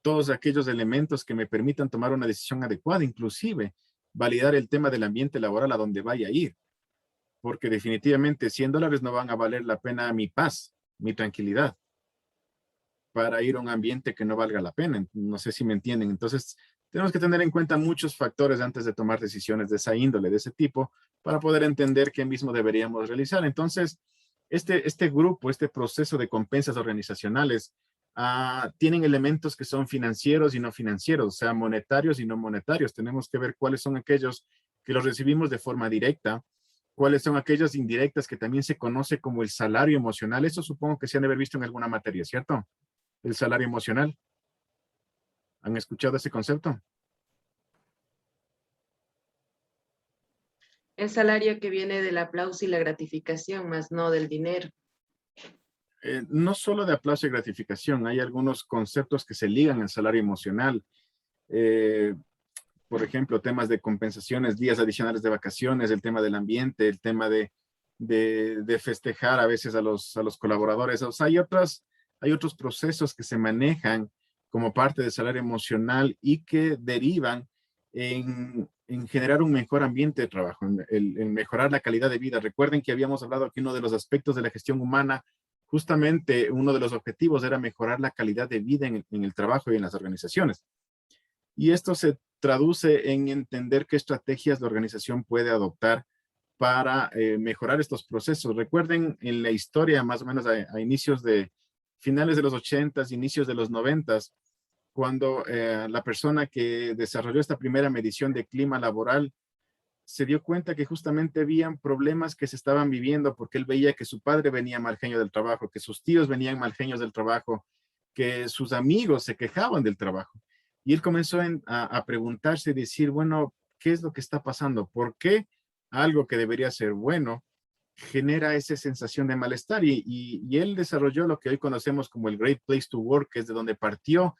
todos aquellos elementos que me permitan tomar una decisión adecuada, inclusive validar el tema del ambiente laboral a donde vaya a ir, porque definitivamente $100 no van a valer la pena mi paz, mi tranquilidad, para ir a un ambiente que no valga la pena. No sé si me entienden. Entonces, tenemos que tener en cuenta muchos factores antes de tomar decisiones de esa índole, de ese tipo, para poder entender qué mismo deberíamos realizar. Entonces, este grupo, este proceso de compensas organizacionales, tienen elementos que son financieros y no financieros, o sea, monetarios y no monetarios. Tenemos que ver cuáles son aquellos que los recibimos de forma directa, cuáles son aquellas indirectas que también se conoce como el salario emocional. Eso supongo que se han de haber visto en alguna materia, ¿cierto? El salario emocional. ¿Han escuchado ese concepto? El salario que viene del aplauso y la gratificación, más no del dinero. No solo de aplauso y gratificación, hay algunos conceptos que se ligan al salario emocional. Por ejemplo, temas de compensaciones, días adicionales de vacaciones, el tema del ambiente, el tema de festejar a veces a los colaboradores. O sea, hay otros procesos que se manejan como parte del salario emocional y que derivan en generar un mejor ambiente de trabajo, en mejorar la calidad de vida. Recuerden que habíamos hablado aquí uno de los aspectos de la gestión humana. Justamente uno de los objetivos era mejorar la calidad de vida en el trabajo y en las organizaciones. Y esto se traduce en entender qué estrategias la organización puede adoptar para mejorar estos procesos. Recuerden en la historia, más o menos a inicios de finales de los 80s, inicios de los 90s, cuando la persona que desarrolló esta primera medición de clima laboral se dio cuenta que justamente habían problemas que se estaban viviendo porque él veía que su padre venía mal genio del trabajo, que sus tíos venían mal genios del trabajo, que sus amigos se quejaban del trabajo. Y él comenzó a preguntarse y decir, bueno, ¿qué es lo que está pasando? ¿Por qué algo que debería ser bueno genera esa sensación de malestar y él desarrolló lo que hoy conocemos como el Great Place to Work, que es de donde partió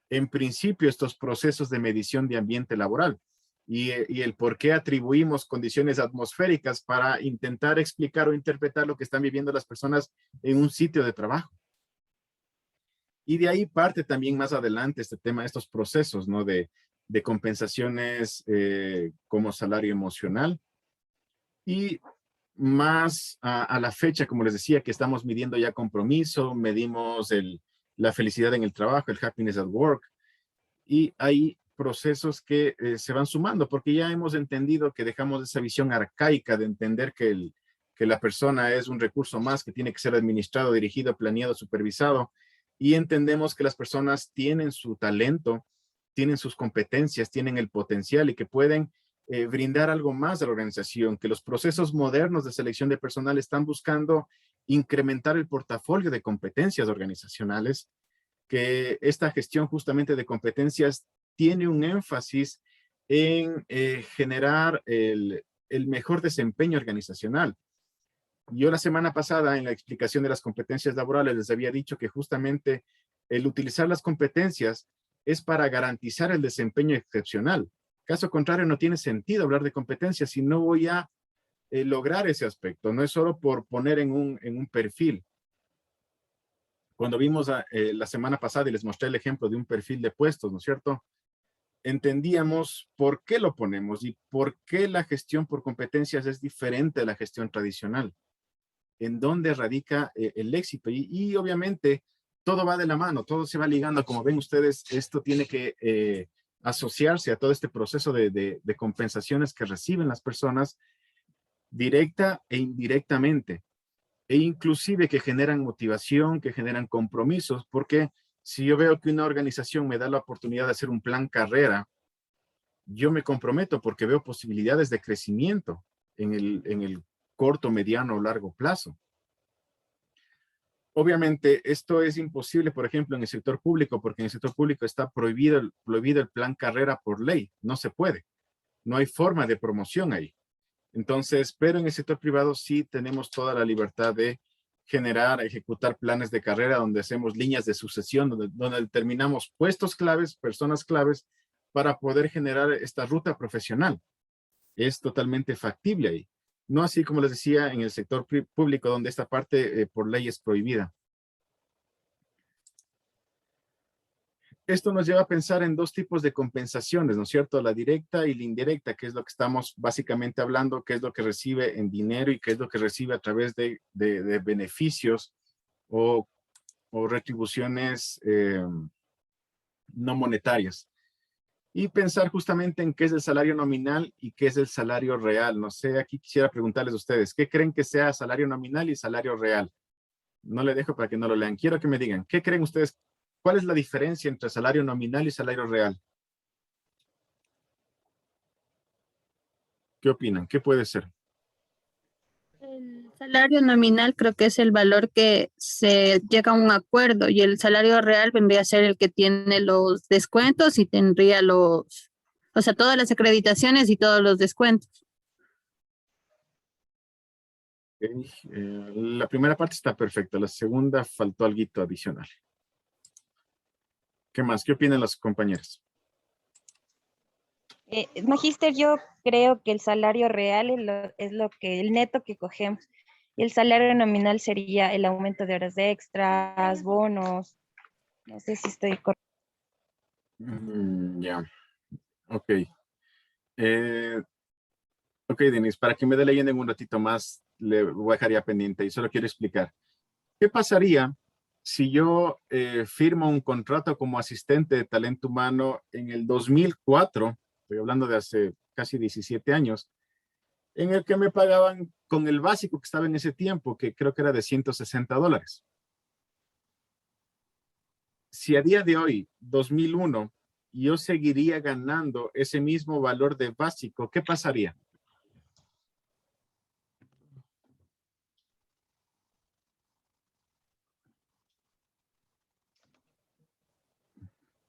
en principio estos procesos de medición de ambiente laboral y el por qué atribuimos condiciones atmosféricas para intentar explicar o interpretar lo que están viviendo las personas en un sitio de trabajo. Y de ahí parte también más adelante este tema, estos procesos, ¿no? De compensaciones como salario emocional y más a la fecha, como les decía, que estamos midiendo ya compromiso, medimos la felicidad en el trabajo, el happiness at work, y hay procesos que se van sumando, porque ya hemos entendido que dejamos esa visión arcaica de entender que la persona es un recurso más que tiene que ser administrado, dirigido, planeado, supervisado, y entendemos que las personas tienen su talento, tienen sus competencias, tienen el potencial y que pueden brindar algo más a la organización, que los procesos modernos de selección de personal están buscando incrementar el portafolio de competencias organizacionales, que esta gestión justamente de competencias tiene un énfasis en generar el mejor desempeño organizacional. Yo la semana pasada en la explicación de las competencias laborales les había dicho que justamente el utilizar las competencias es para garantizar el desempeño excepcional. Caso contrario, no tiene sentido hablar de competencias si no voy a lograr ese aspecto. No es solo por poner en un perfil. Cuando vimos la semana pasada y les mostré el ejemplo de un perfil de puestos, ¿no es cierto? Entendíamos por qué lo ponemos y por qué la gestión por competencias es diferente a la gestión tradicional. En dónde radica el éxito. Y obviamente todo va de la mano, todo se va ligando. Como ven ustedes, esto tiene que asociarse a todo este proceso de compensaciones que reciben las personas directa e indirectamente. E inclusive que generan motivación, que generan compromisos, porque si yo veo que una organización me da la oportunidad de hacer un plan carrera, yo me comprometo porque veo posibilidades de crecimiento en el corto, mediano o largo plazo. Obviamente, esto es imposible, por ejemplo, en el sector público, porque en el sector público está prohibido el plan carrera por ley. No se puede. No hay forma de promoción ahí. Entonces, pero en el sector privado sí tenemos toda la libertad de generar, ejecutar planes de carrera donde hacemos líneas de sucesión, donde determinamos puestos claves, personas claves, para poder generar esta ruta profesional. Es totalmente factible ahí. No así como les decía en el sector público, donde esta parte por ley es prohibida. Esto nos lleva a pensar en dos tipos de compensaciones, ¿no es cierto? La directa y la indirecta, que es lo que estamos básicamente hablando, qué es lo que recibe en dinero y qué es lo que recibe a través de beneficios o retribuciones no monetarias. Y pensar justamente en qué es el salario nominal y qué es el salario real. No sé, aquí quisiera preguntarles a ustedes, ¿qué creen que sea salario nominal y salario real? No le dejo para que no lo lean. Quiero que me digan, ¿qué creen ustedes? ¿Cuál es la diferencia entre salario nominal y salario real? ¿Qué opinan? ¿Qué puede ser? El salario nominal creo que es el valor que se llega a un acuerdo y el salario real vendría a ser el que tiene los descuentos y tendría o sea, todas las acreditaciones y todos los descuentos. La primera parte está perfecta, la segunda faltó algo adicional. ¿Qué más? ¿Qué opinan las compañeras? Magíster, yo creo que el salario real es lo que el neto que cogemos. Y el salario nominal sería el aumento de horas de extras, bonos. No sé si estoy correcto. Ya, ok. Ok, Denise, para que me dé leyendo en un ratito más, le voy a dejar ya pendiente y solo quiero explicar. ¿Qué pasaría si yo firmo un contrato como asistente de talento humano en el 2004, estoy hablando de hace casi 17 años, en el que me pagaban con el básico que estaba en ese tiempo, que creo que era de $160? Si a día de hoy, 2001, yo seguiría ganando ese mismo valor de básico, ¿qué pasaría?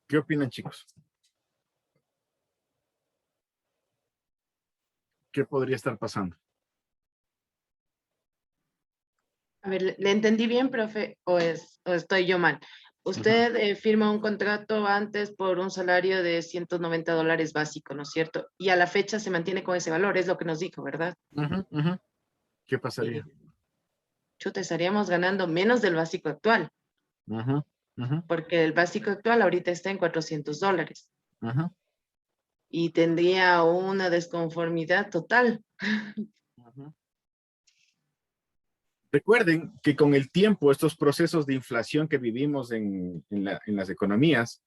¿Qué opinan, chicos? ¿Qué podría estar pasando? A ver, ¿le entendí bien, profe, o estoy yo mal? Usted firma un contrato antes por un salario de $190 básico, ¿no es cierto? Y a la fecha se mantiene con ese valor, es lo que nos dijo, ¿verdad? ¿Qué pasaría? Chuta, estaríamos ganando menos del básico actual, porque el básico actual ahorita está en $400 y tendría una desconformidad total. Recuerden que con el tiempo estos procesos de inflación que vivimos en las economías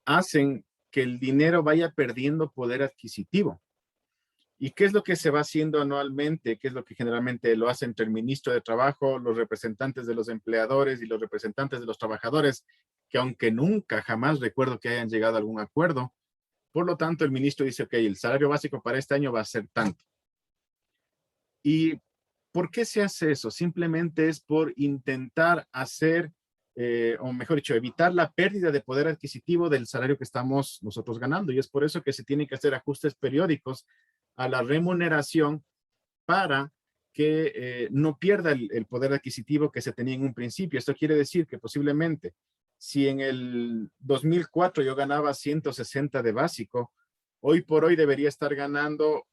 hacen que el dinero vaya perdiendo poder adquisitivo. ¿Y qué es lo que se va haciendo anualmente? ¿Qué es lo que generalmente lo hace entre el ministro de Trabajo, los representantes de los empleadores y los representantes de los trabajadores? Que aunque nunca, jamás recuerdo que hayan llegado a algún acuerdo, por lo tanto el ministro dice, ok, el salario básico para este año va a ser tanto. ¿Y por qué se hace eso? Simplemente es por intentar hacer, o mejor dicho, evitar la pérdida de poder adquisitivo del salario que estamos nosotros ganando. Y es por eso que se tienen que hacer ajustes periódicos a la remuneración para que no pierda el poder adquisitivo que se tenía en un principio. Esto quiere decir que posiblemente, si en el 2004 yo ganaba 160 de básico, hoy por hoy debería estar ganando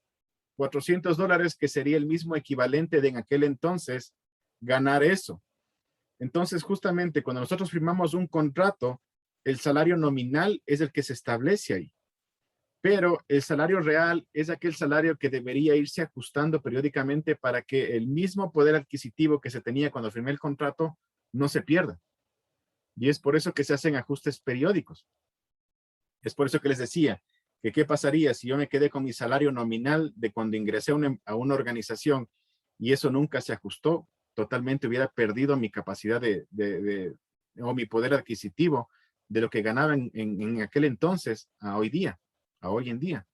$400, que sería el mismo equivalente de en aquel entonces ganar eso. Entonces, justamente cuando nosotros firmamos un contrato, el salario nominal es el que se establece ahí. Pero el salario real es aquel salario que debería irse ajustando periódicamente para que el mismo poder adquisitivo que se tenía cuando firmé el contrato no se pierda. Y es por eso que se hacen ajustes periódicos. Es por eso que les decía que qué pasaría si yo me quedé con mi salario nominal de cuando ingresé a una organización y eso nunca se ajustó. Totalmente hubiera perdido mi capacidad o mi poder adquisitivo de lo que ganaba en aquel entonces a hoy en día.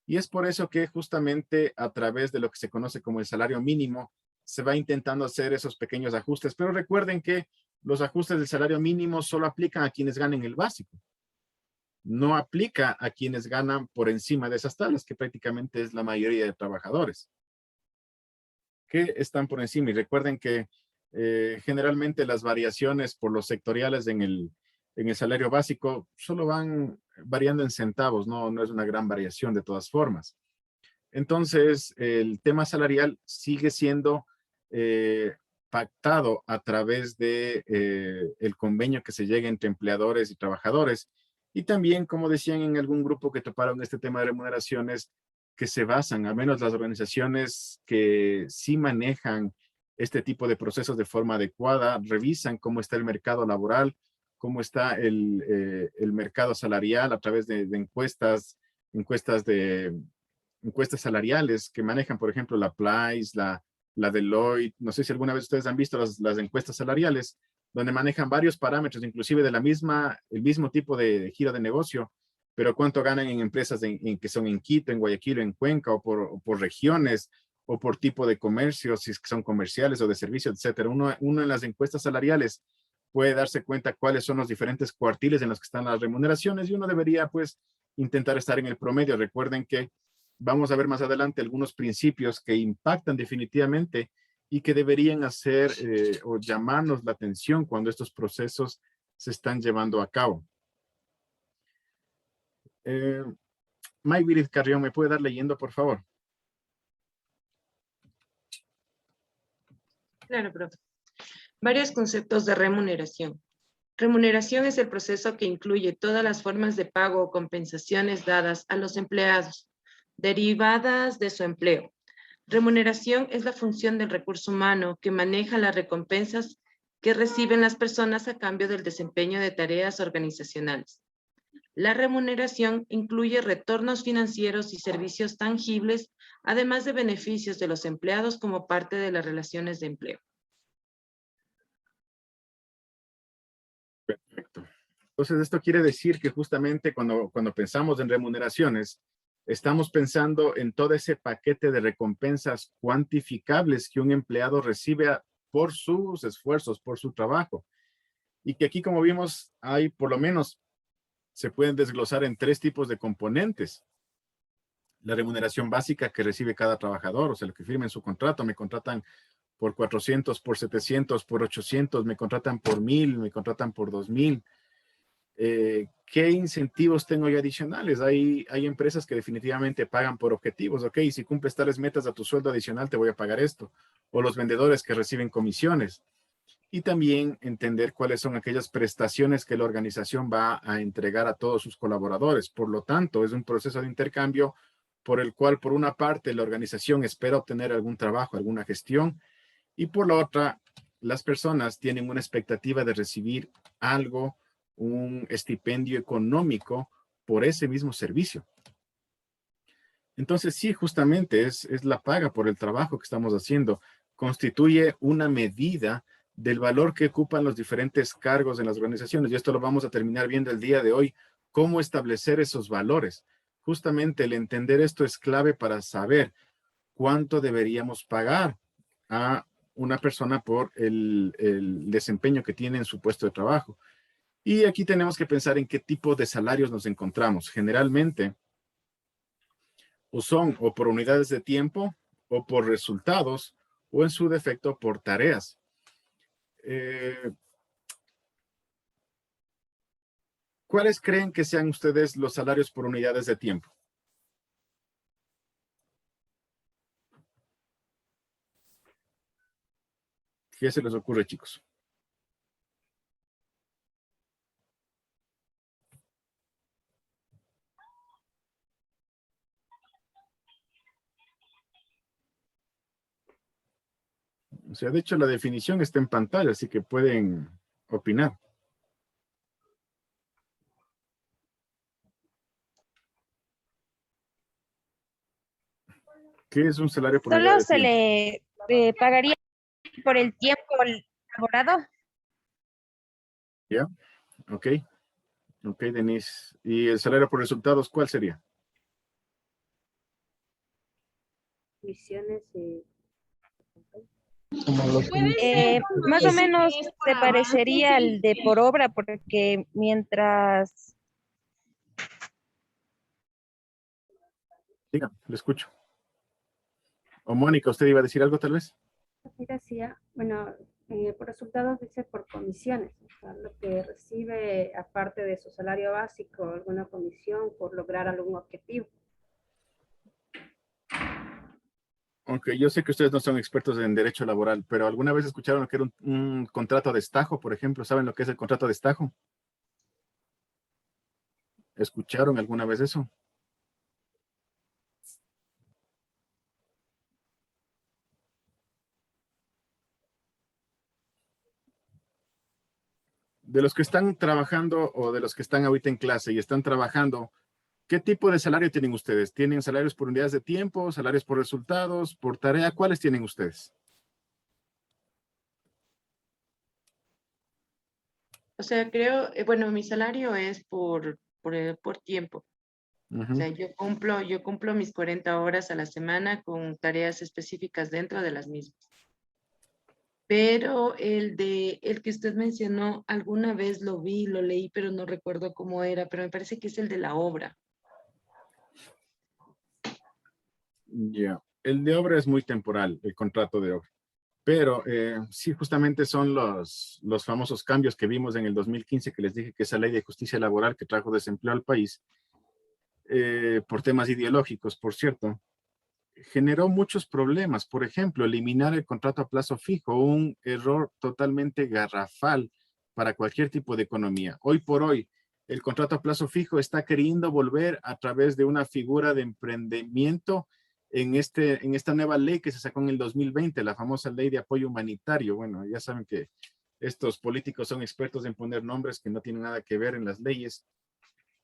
Y es por eso que justamente a través de lo que se conoce como el salario mínimo, se va intentando hacer esos pequeños ajustes. Pero recuerden que los ajustes del salario mínimo solo aplican a quienes ganen el básico. No aplica a quienes ganan por encima de esas tablas, que prácticamente es la mayoría de trabajadores que están por encima. Y recuerden que generalmente las variaciones por los sectoriales en el salario básico solo van variando en centavos, no es una gran variación de todas formas. Entonces, el tema salarial sigue siendo pactado a través de el convenio que se llega entre empleadores y trabajadores. Y también, como decían en algún grupo que toparon este tema de remuneraciones, que se basan, al menos las organizaciones que sí manejan este tipo de procesos de forma adecuada, revisan cómo está el mercado laboral, cómo está el mercado salarial a través de encuestas salariales que manejan, por ejemplo, la Price, la Deloitte. No sé si alguna vez ustedes han visto las encuestas salariales, donde manejan varios parámetros, inclusive el mismo tipo de giro de negocio, pero cuánto ganan en empresas que son en Quito, en Guayaquil, en Cuenca, o por regiones, o por tipo de comercio, si es que son comerciales o de servicios, etcétera. Uno en las encuestas salariales puede darse cuenta cuáles son los diferentes cuartiles en los que están las remuneraciones, y uno debería, pues, intentar estar en el promedio. Recuerden que vamos a ver más adelante algunos principios que impactan definitivamente y que deberían hacer o llamarnos la atención cuando estos procesos se están llevando a cabo. Mayvirid Carrión, ¿me puede dar leyendo, por favor? Claro, profe. Varios conceptos de remuneración. Remuneración es el proceso que incluye todas las formas de pago o compensaciones dadas a los empleados, derivadas de su empleo. Remuneración es la función del recurso humano que maneja las recompensas que reciben las personas a cambio del desempeño de tareas organizacionales. La remuneración incluye retornos financieros y servicios tangibles, además de beneficios de los empleados como parte de las relaciones de empleo. Perfecto. Entonces, esto quiere decir que justamente cuando pensamos en remuneraciones, estamos pensando en todo ese paquete de recompensas cuantificables que un empleado recibe por sus esfuerzos, por su trabajo. Y que aquí, como vimos, hay por lo menos, se pueden desglosar en 3 tipos de componentes. La remuneración básica que recibe cada trabajador, o sea, lo que firme en su contrato, me contratan por 400, por 700, por 800, me contratan por 1000, me contratan por 2000. ¿Qué incentivos tengo yo adicionales? Hay empresas que definitivamente pagan por objetivos. Ok, si cumples tales metas a tu sueldo adicional, te voy a pagar esto. O los vendedores que reciben comisiones. Y también entender cuáles son aquellas prestaciones que la organización va a entregar a todos sus colaboradores. Por lo tanto, es un proceso de intercambio por el cual, por una parte, la organización espera obtener algún trabajo, alguna gestión, y por la otra, las personas tienen una expectativa de recibir algo, un estipendio económico por ese mismo servicio. Entonces, sí, justamente es la paga por el trabajo que estamos haciendo. Constituye una medida del valor que ocupan los diferentes cargos en las organizaciones. Y esto lo vamos a terminar viendo el día de hoy, cómo establecer esos valores. Justamente el entender esto es clave para saber cuánto deberíamos pagar a una persona por el desempeño que tiene en su puesto de trabajo. Y aquí tenemos que pensar en qué tipo de salarios nos encontramos. Generalmente, o son o por unidades de tiempo, o por resultados, o en su defecto por tareas. ¿Cuáles creen que sean ustedes los salarios por unidades de tiempo? ¿Qué se les ocurre, chicos? O sea, de hecho, la definición está en pantalla, así que pueden opinar. ¿Qué es un salario por unidad Solo de se tiempo? le pagaría por el tiempo laborado. ¿Ya? Ok. Ok, Denise. ¿Y el salario por resultados cuál sería? Misiones Como más o menos se parecería al de por obra, porque mientras Diga, le escucho. O Mónica, ¿usted iba a decir algo tal vez? Decía, bueno, por resultados dice por comisiones, o sea, lo que recibe aparte de su salario básico, alguna comisión por lograr algún objetivo. Aunque yo sé que ustedes no son expertos en derecho laboral, pero ¿alguna vez escucharon lo que era un contrato de estajo, por ejemplo? ¿Saben lo que es el contrato de estajo? ¿Escucharon alguna vez eso? De los que están trabajando o de los que están ahorita en clase y están trabajando, ¿qué tipo de salario tienen ustedes? ¿Tienen salarios por unidades de tiempo, salarios por resultados, por tarea? ¿Cuáles tienen ustedes? O sea, creo, bueno, mi salario es por tiempo. O sea, yo cumplo mis 40 horas a la semana con tareas específicas dentro de las mismas. Pero el que usted mencionó, alguna vez lo vi, lo leí, pero no recuerdo cómo era, pero me parece que es el de la obra. Ya, el de obra es muy temporal, el contrato de obra. Pero sí, justamente son los famosos cambios que vimos en el 2015, que les dije que esa ley de justicia laboral que trajo desempleo al país, por temas ideológicos, por cierto, generó muchos problemas. Por ejemplo, eliminar el contrato a plazo fijo, un error totalmente garrafal para cualquier tipo de economía. Hoy por hoy, el contrato a plazo fijo está queriendo volver a través de una figura de emprendimiento en esta nueva ley que se sacó en el 2020, la famosa ley de apoyo humanitario. Bueno, ya saben que estos políticos son expertos en poner nombres que no tienen nada que ver en las leyes,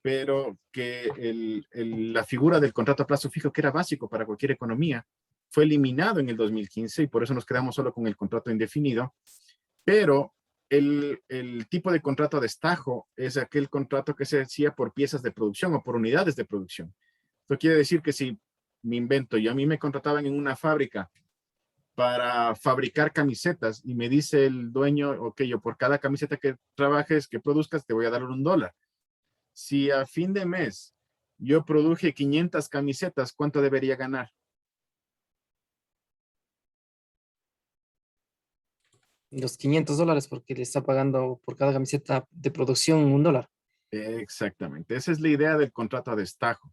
pero que la figura del contrato a plazo fijo, que era básico para cualquier economía, fue eliminado en el 2015 y por eso nos quedamos solo con el contrato indefinido. Pero el tipo de contrato a destajo es aquel contrato que se hacía por piezas de producción o por unidades de producción. Esto quiere decir que si me invento, yo a mí me contrataban en una fábrica para fabricar camisetas y me dice el dueño, ok, yo por cada camiseta que trabajes, que produzcas, te voy a dar $1. Si a fin de mes yo produje 500 camisetas, ¿cuánto debería ganar? los $500 porque le está pagando por cada camiseta de producción $1. Exactamente. Esa es la idea del contrato a destajo.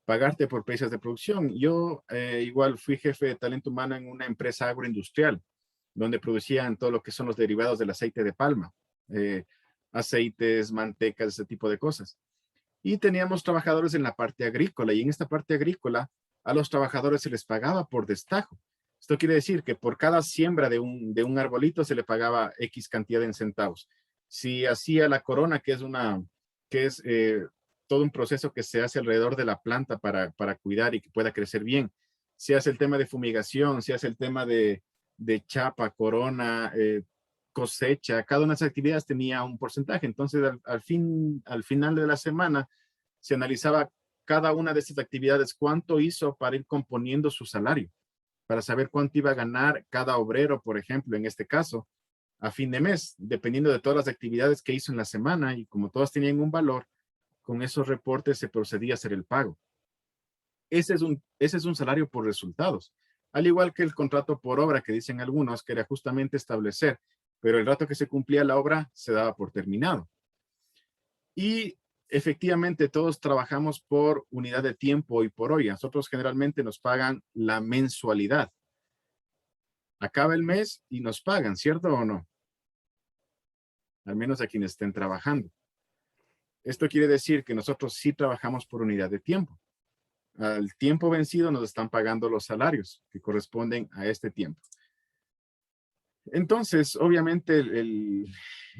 Pagarte por piezas de producción. Yo igual fui jefe de talento humano en una empresa agroindustrial, donde producían todo lo que son los derivados del aceite de palma, aceites, mantecas, ese tipo de cosas. Y teníamos trabajadores en la parte agrícola, y en esta parte agrícola a los trabajadores se les pagaba por destajo. Esto quiere decir que por cada siembra de un arbolito se le pagaba X cantidad en centavos. Si hacía la corona, que es todo un proceso que se hace alrededor de la planta para cuidar y que pueda crecer bien. Si hace el tema de fumigación, si hace el tema de chapa, corona, cosecha, cada una de esas actividades tenía un porcentaje. Entonces, al final de la semana, se analizaba cada una de estas actividades, cuánto hizo para ir componiendo su salario, para saber cuánto iba a ganar cada obrero, por ejemplo, en este caso, a fin de mes, dependiendo de todas las actividades que hizo en la semana, y como todas tenían un valor, con esos reportes se procedía a hacer el pago. Ese es un salario por resultados, al igual que el contrato por obra que dicen algunos, que era justamente establecer, pero el rato que se cumplía la obra se daba por terminado. Y efectivamente todos trabajamos por unidad de tiempo y por hoy. Nosotros generalmente nos pagan la mensualidad. Acaba el mes y nos pagan, ¿cierto o no? Al menos a quienes estén trabajando. Esto quiere decir que nosotros sí trabajamos por unidad de tiempo. Al tiempo vencido nos están pagando los salarios que corresponden a este tiempo. Entonces, obviamente, el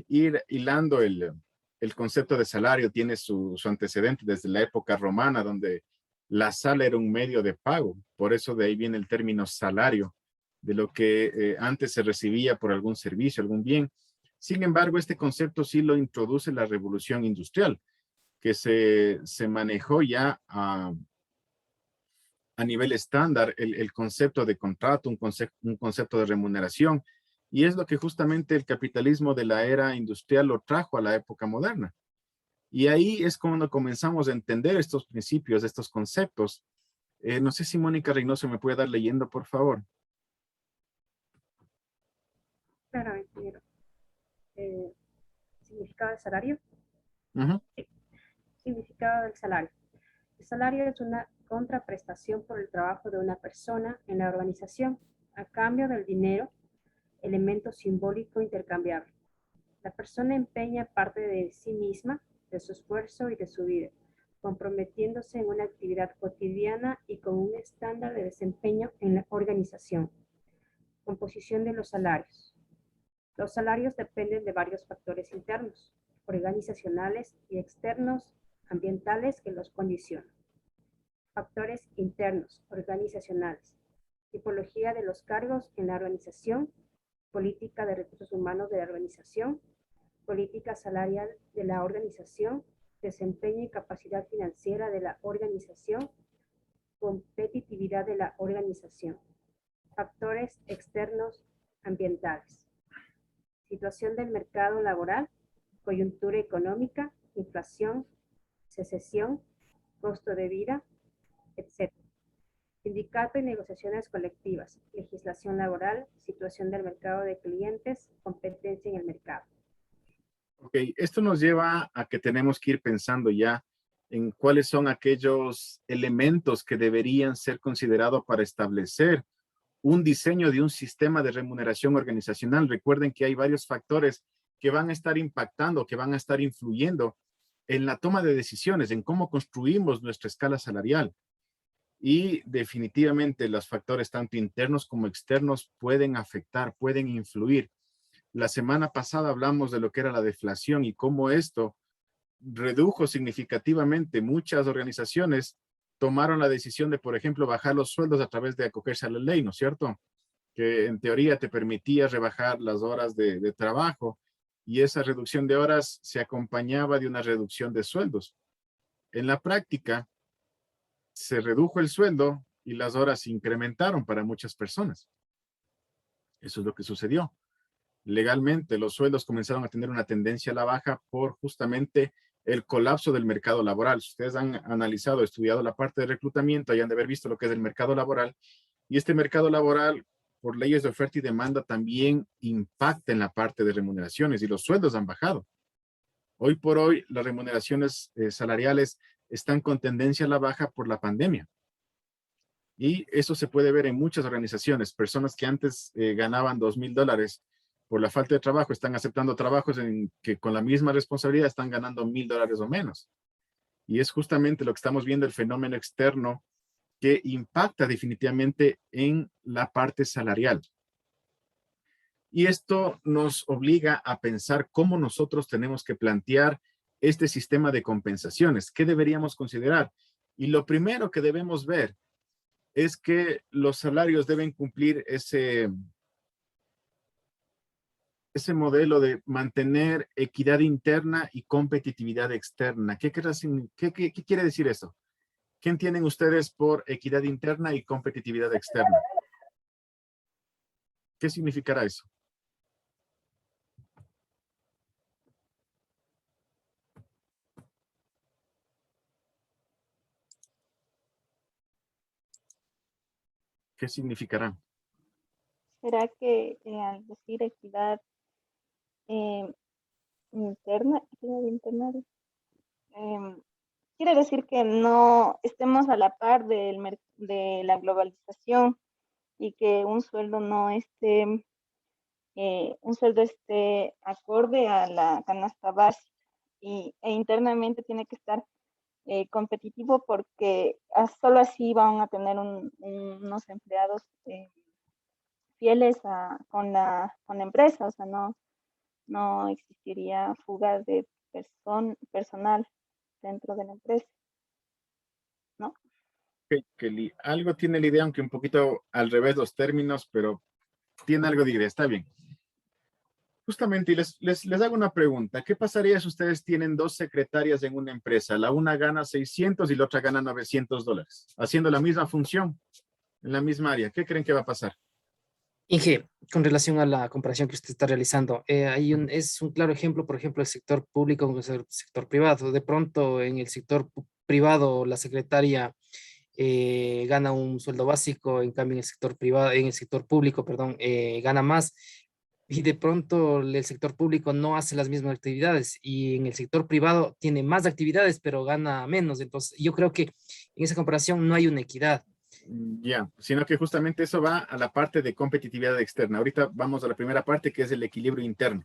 ir hilando el concepto de salario tiene su antecedente desde la época romana, donde la sal era un medio de pago. Por eso de ahí viene el término salario, de lo que antes se recibía por algún servicio, algún bien. Sin embargo, este concepto sí lo introduce la Revolución Industrial, que se manejó ya a nivel estándar el concepto de contrato, un concepto de remuneración, y es lo que justamente el capitalismo de la era industrial lo trajo a la época moderna. Y ahí es cuando comenzamos a entender estos principios, estos conceptos. No sé si Mónica Reynoso me puede dar leyendo, por favor. Claro, ingeniero. Significado del salario. Significado del salario. El salario es una contraprestación por el trabajo de una persona en la organización a cambio del dinero, elemento simbólico intercambiable. La persona empeña parte de sí misma, de su esfuerzo y de su vida, comprometiéndose en una actividad cotidiana y con un estándar de desempeño en la organización. Composición de los salarios. Los salarios dependen de varios factores internos, organizacionales y externos, ambientales que los condicionan. Factores internos, organizacionales. Tipología de los cargos en la organización, política de recursos humanos de la organización, política salarial de la organización, desempeño y capacidad financiera de la organización, competitividad de la organización. Factores externos ambientales. Situación del mercado laboral, coyuntura económica, inflación, secesión, costo de vida, etc. Sindicato y negociaciones colectivas, legislación laboral, situación del mercado de clientes, competencia en el mercado. Ok, esto nos lleva a que tenemos que ir pensando ya en cuáles son aquellos elementos que deberían ser considerados para establecer un diseño de un sistema de remuneración organizacional. Recuerden que hay varios factores que van a estar impactando, que van a estar influyendo en la toma de decisiones, en cómo construimos nuestra escala salarial. Y definitivamente los factores tanto internos como externos pueden afectar, pueden influir. La semana pasada hablamos de lo que era la deflación y cómo esto redujo significativamente. Muchas organizaciones tomaron la decisión de, por ejemplo, bajar los sueldos a través de acogerse a la ley, ¿no es cierto? Que en teoría te permitía rebajar las horas de trabajo, y esa reducción de horas se acompañaba de una reducción de sueldos. En la práctica, se redujo el sueldo y las horas se incrementaron para muchas personas. Eso es lo que sucedió. Legalmente, los sueldos comenzaron a tener una tendencia a la baja por justamente el colapso del mercado laboral. Si ustedes han analizado, estudiado la parte de reclutamiento, hayan de haber visto lo que es el mercado laboral. Y este mercado laboral, por leyes de oferta y demanda también impacta en la parte de remuneraciones y los sueldos han bajado. Hoy por hoy las remuneraciones salariales están con tendencia a la baja por la pandemia. Y eso se puede ver en muchas organizaciones. Personas que antes ganaban $2,000 por la falta de trabajo están aceptando trabajos en que con la misma responsabilidad están ganando $1,000 o menos. Y es justamente lo que estamos viendo, el fenómeno externo que impacta definitivamente en la parte salarial. Y esto nos obliga a pensar cómo nosotros tenemos que plantear este sistema de compensaciones. ¿Qué deberíamos considerar? Y lo primero que debemos ver es que los salarios deben cumplir ese modelo de mantener equidad interna y competitividad externa. ¿Qué quiere decir eso? ¿Qué entienden ustedes por equidad interna y competitividad externa? ¿Qué significará eso? ¿Qué significará? ¿Será que al decir equidad interna, quiere decir que no estemos a la par de la globalización y que un sueldo no esté, un sueldo esté acorde a la canasta básica e internamente tiene que estar competitivo porque solo así van a tener unos empleados fieles con la empresa, o sea, no existiría fuga de personal dentro de la empresa, ¿no? Que algo tiene la idea, aunque un poquito al revés los términos, pero tiene algo de idea, está bien. Justamente, y les hago una pregunta. ¿Qué pasaría si ustedes tienen dos secretarias en una empresa? La una gana 600 y la otra gana $900, haciendo la misma función en la misma área. ¿Qué creen que va a pasar? Inge, con relación a la comparación que usted está realizando, es un claro ejemplo, por ejemplo, el sector público con el sector privado. De pronto, en el sector privado, la secretaria gana un sueldo básico, en cambio, en el sector privado, en el sector público, perdón, gana más. Y de pronto el sector público no hace las mismas actividades y en el sector privado tiene más actividades, pero gana menos. Entonces, yo creo que en esa comparación no hay una equidad. Ya, sino que justamente eso va a la parte de competitividad externa. Ahorita vamos a la primera parte, que es el equilibrio interno.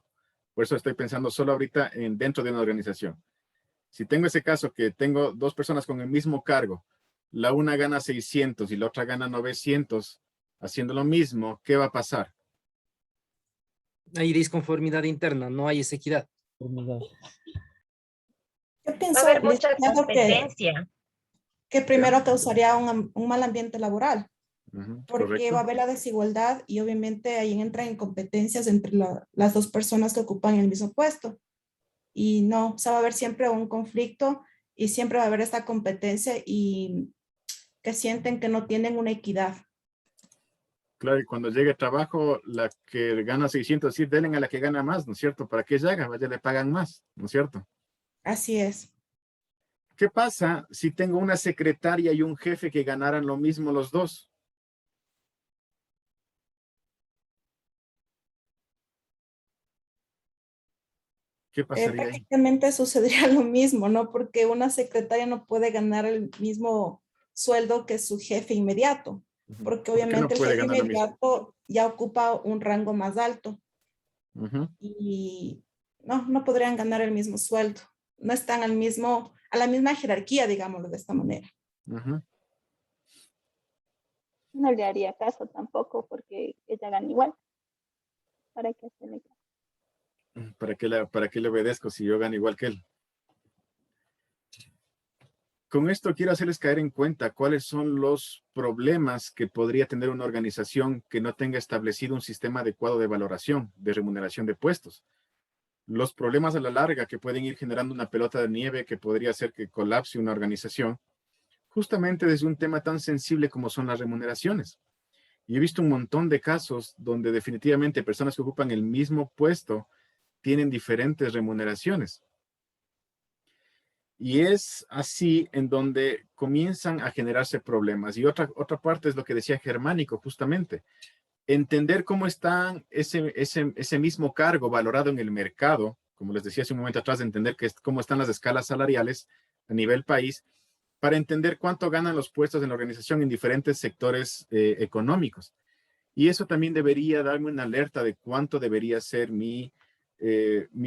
Por eso estoy pensando solo ahorita dentro de una organización. Si tengo ese caso que tengo dos personas con el mismo cargo, la una gana 600 y la otra gana 900, haciendo lo mismo, ¿qué va a pasar? Hay disconformidad interna, no hay esa equidad. Yo Va a pienso, haber mucha licenciado, competencia. que primero causaría un mal ambiente laboral, porque correcto. va a haber la desigualdad y obviamente ahí entran en competencias entre las dos personas que ocupan el mismo puesto. Y no, o sea, va a haber siempre un conflicto y siempre va a haber esta competencia y que sienten que no tienen una equidad. Claro, y cuando llegue trabajo, la que gana 600, sí, denle a la que gana más, ¿no es cierto? Para que ella haga, vaya, le pagan más, ¿no es cierto? Así es. ¿Qué pasa si tengo una secretaria y un jefe que ganaran lo mismo los dos? ¿Qué pasaría ahí? Prácticamente sucedería lo mismo, ¿no? Porque una secretaria no puede ganar el mismo sueldo que su jefe inmediato, porque ¿Por qué no obviamente el puede jefe ganar lo mismo? inmediato ya ocupa un rango más alto y no podrían ganar el mismo sueldo. No están a la misma jerarquía, digámoslo de esta manera. No le haría caso tampoco porque ella gana igual. ¿Para qué hacerle caso? ¿Para qué le obedezco si yo gano igual que él? Con esto quiero hacerles caer en cuenta cuáles son los problemas que podría tener una organización que no tenga establecido un sistema adecuado de valoración, de remuneración de puestos. Los problemas a la larga que pueden ir generando una pelota de nieve que podría hacer que colapse una organización, justamente desde un tema tan sensible como son las remuneraciones. Y he visto un montón de casos donde definitivamente personas que ocupan el mismo puesto tienen diferentes remuneraciones. Y es así en donde comienzan a generarse problemas. Y otra parte es lo que decía Germánico, justamente. entender cómo está ese mismo cargo valorado en el mercado, como les decía hace un momento atrás, de entender cómo están las escalas salariales a nivel país, para entender cuánto ganan los puestos en la organización en diferentes sectores económicos. Y eso también debería darme una alerta de cuánto debería ser mi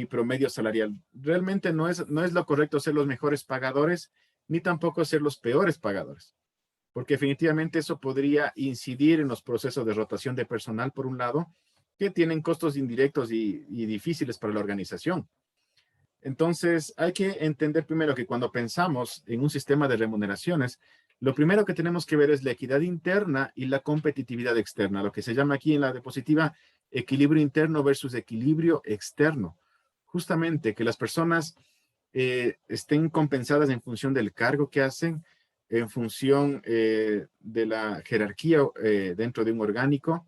promedio salarial. Realmente no es lo correcto ser los mejores pagadores, ni tampoco ser los peores pagadores, porque definitivamente eso podría incidir en los procesos de rotación de personal, por un lado, que tienen costos indirectos y difíciles para la organización. Entonces, hay que entender primero que cuando pensamos en un sistema de remuneraciones, lo primero que tenemos que ver es la equidad interna y la competitividad externa, lo que se llama aquí en la diapositiva equilibrio interno versus equilibrio externo. Justamente que las personas estén compensadas en función del cargo que hacen, en función de la jerarquía dentro de un orgánico,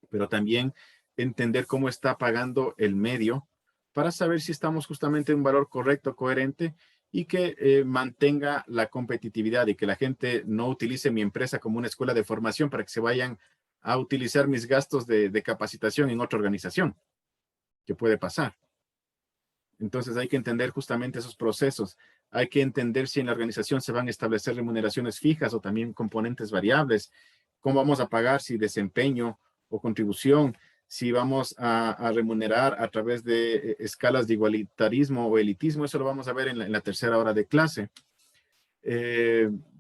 pero también entender cómo está pagando el medio para saber si estamos justamente en un valor correcto, coherente y que mantenga la competitividad y que la gente no utilice mi empresa como una escuela de formación para que se vayan a utilizar mis gastos de capacitación en otra organización, que puede pasar. Entonces hay que entender justamente esos procesos. Hay que entender si en la organización se van a establecer remuneraciones fijas o también componentes variables. ¿Cómo vamos a pagar si desempeño o contribución? Si vamos a remunerar a través de escalas de igualitarismo o elitismo. Eso lo vamos a ver en la tercera hora de clase.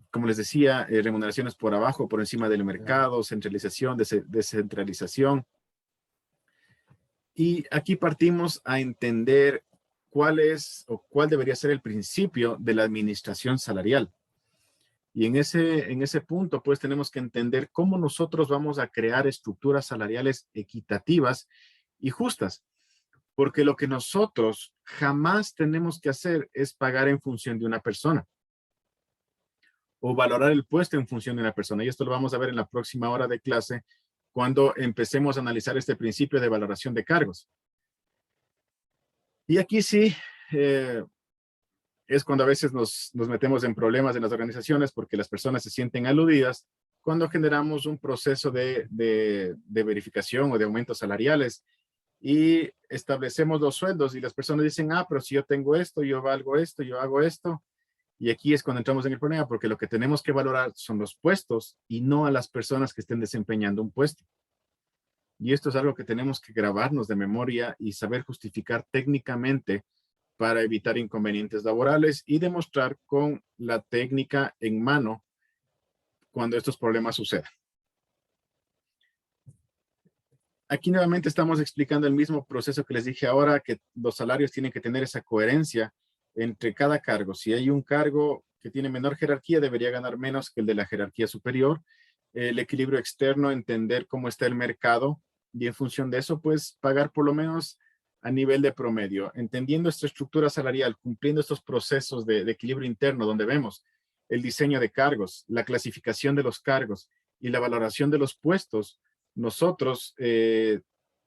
Como les decía, remuneraciones por abajo, por encima del mercado, centralización, descentralización. Y aquí partimos a entender cuál es o cuál debería ser el principio de la administración salarial. Y en ese punto, pues tenemos que entender cómo nosotros vamos a crear estructuras salariales equitativas y justas. Porque lo que nosotros jamás tenemos que hacer es pagar en función de una persona o valorar el puesto en función de una persona. Y esto lo vamos a ver en la próxima hora de clase cuando empecemos a analizar este principio de valoración de cargos. Y aquí sí, es cuando a veces nos metemos en problemas en las organizaciones porque las personas se sienten aludidas cuando generamos un proceso de verificación o de aumentos salariales y establecemos los sueldos y las personas dicen, pero si yo tengo esto, yo valgo esto, yo hago esto. Y aquí es cuando entramos en el problema porque lo que tenemos que valorar son los puestos y no a las personas que estén desempeñando un puesto. Y esto es algo que tenemos que grabarnos de memoria y saber justificar técnicamente para evitar inconvenientes laborales y demostrar con la técnica en mano cuando estos problemas sucedan. Aquí nuevamente estamos explicando el mismo proceso que les dije ahora, que los salarios tienen que tener esa coherencia entre cada cargo. Si hay un cargo que tiene menor jerarquía, debería ganar menos que el de la jerarquía superior. El equilibrio externo, entender cómo está el mercado y en función de eso, pues pagar por lo menos a nivel de promedio, entendiendo esta estructura salarial, cumpliendo estos procesos de equilibrio interno donde vemos el diseño de cargos, la clasificación de los cargos y la valoración de los puestos. Nosotros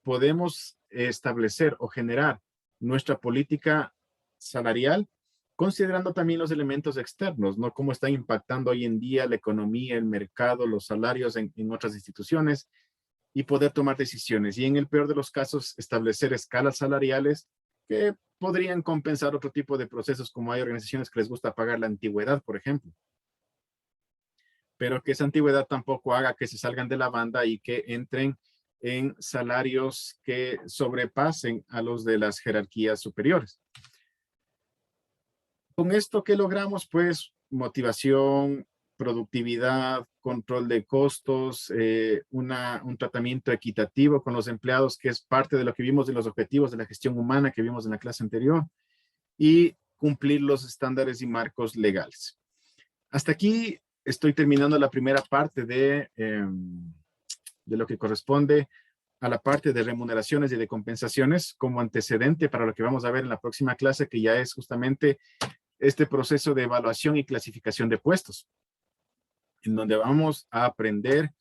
podemos establecer o generar nuestra política salarial considerando también los elementos externos, ¿no? Cómo está impactando hoy en día la economía, el mercado, los salarios en otras instituciones y poder tomar decisiones. Y en el peor de los casos, establecer escalas salariales que podrían compensar otro tipo de procesos, como hay organizaciones que les gusta pagar la antigüedad, por ejemplo. Pero que esa antigüedad tampoco haga que se salgan de la banda y que entren en salarios que sobrepasen a los de las jerarquías superiores. Con esto, ¿qué logramos? Pues motivación, productividad, control de costos, un tratamiento equitativo con los empleados, que es parte de lo que vimos en los objetivos de la gestión humana que vimos en la clase anterior, y cumplir los estándares y marcos legales. Hasta aquí estoy terminando la primera parte de lo que corresponde a la parte de remuneraciones y de compensaciones como antecedente para lo que vamos a ver en la próxima clase, que ya es justamente este proceso de evaluación y clasificación de puestos, en donde vamos a aprender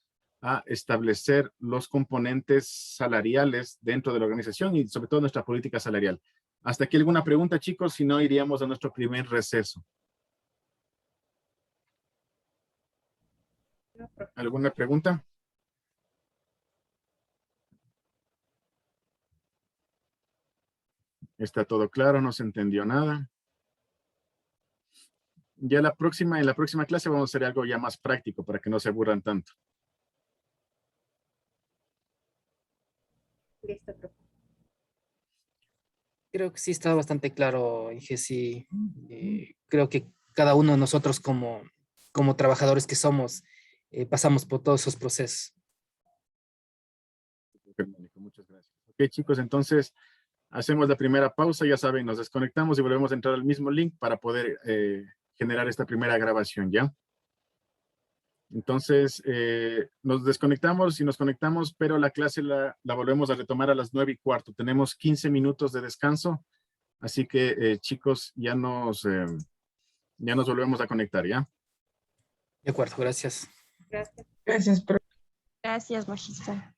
a establecer los componentes salariales dentro de la organización y sobre todo nuestra política salarial. ¿Hasta aquí alguna pregunta, chicos? Si no, iríamos a nuestro primer receso. ¿Alguna pregunta? Está todo claro, no se entendió nada. Ya en la próxima clase vamos a hacer algo ya más práctico para que no se aburran tanto. Listo, profe. Creo que sí está bastante claro, Inge, sí. Creo que cada uno de nosotros como trabajadores que somos, pasamos por todos esos procesos. Muchas gracias. Ok, chicos, entonces hacemos la primera pausa, ya saben, nos desconectamos y volvemos a entrar al mismo link para poder generar esta primera grabación, ¿ya? Entonces, nos desconectamos y nos conectamos, pero la clase la volvemos a retomar a las 9:15. Tenemos 15 minutos de descanso, así que, chicos, ya nos volvemos a conectar, ¿ya? De acuerdo, gracias. Gracias. Gracias, profe. Gracias, magista.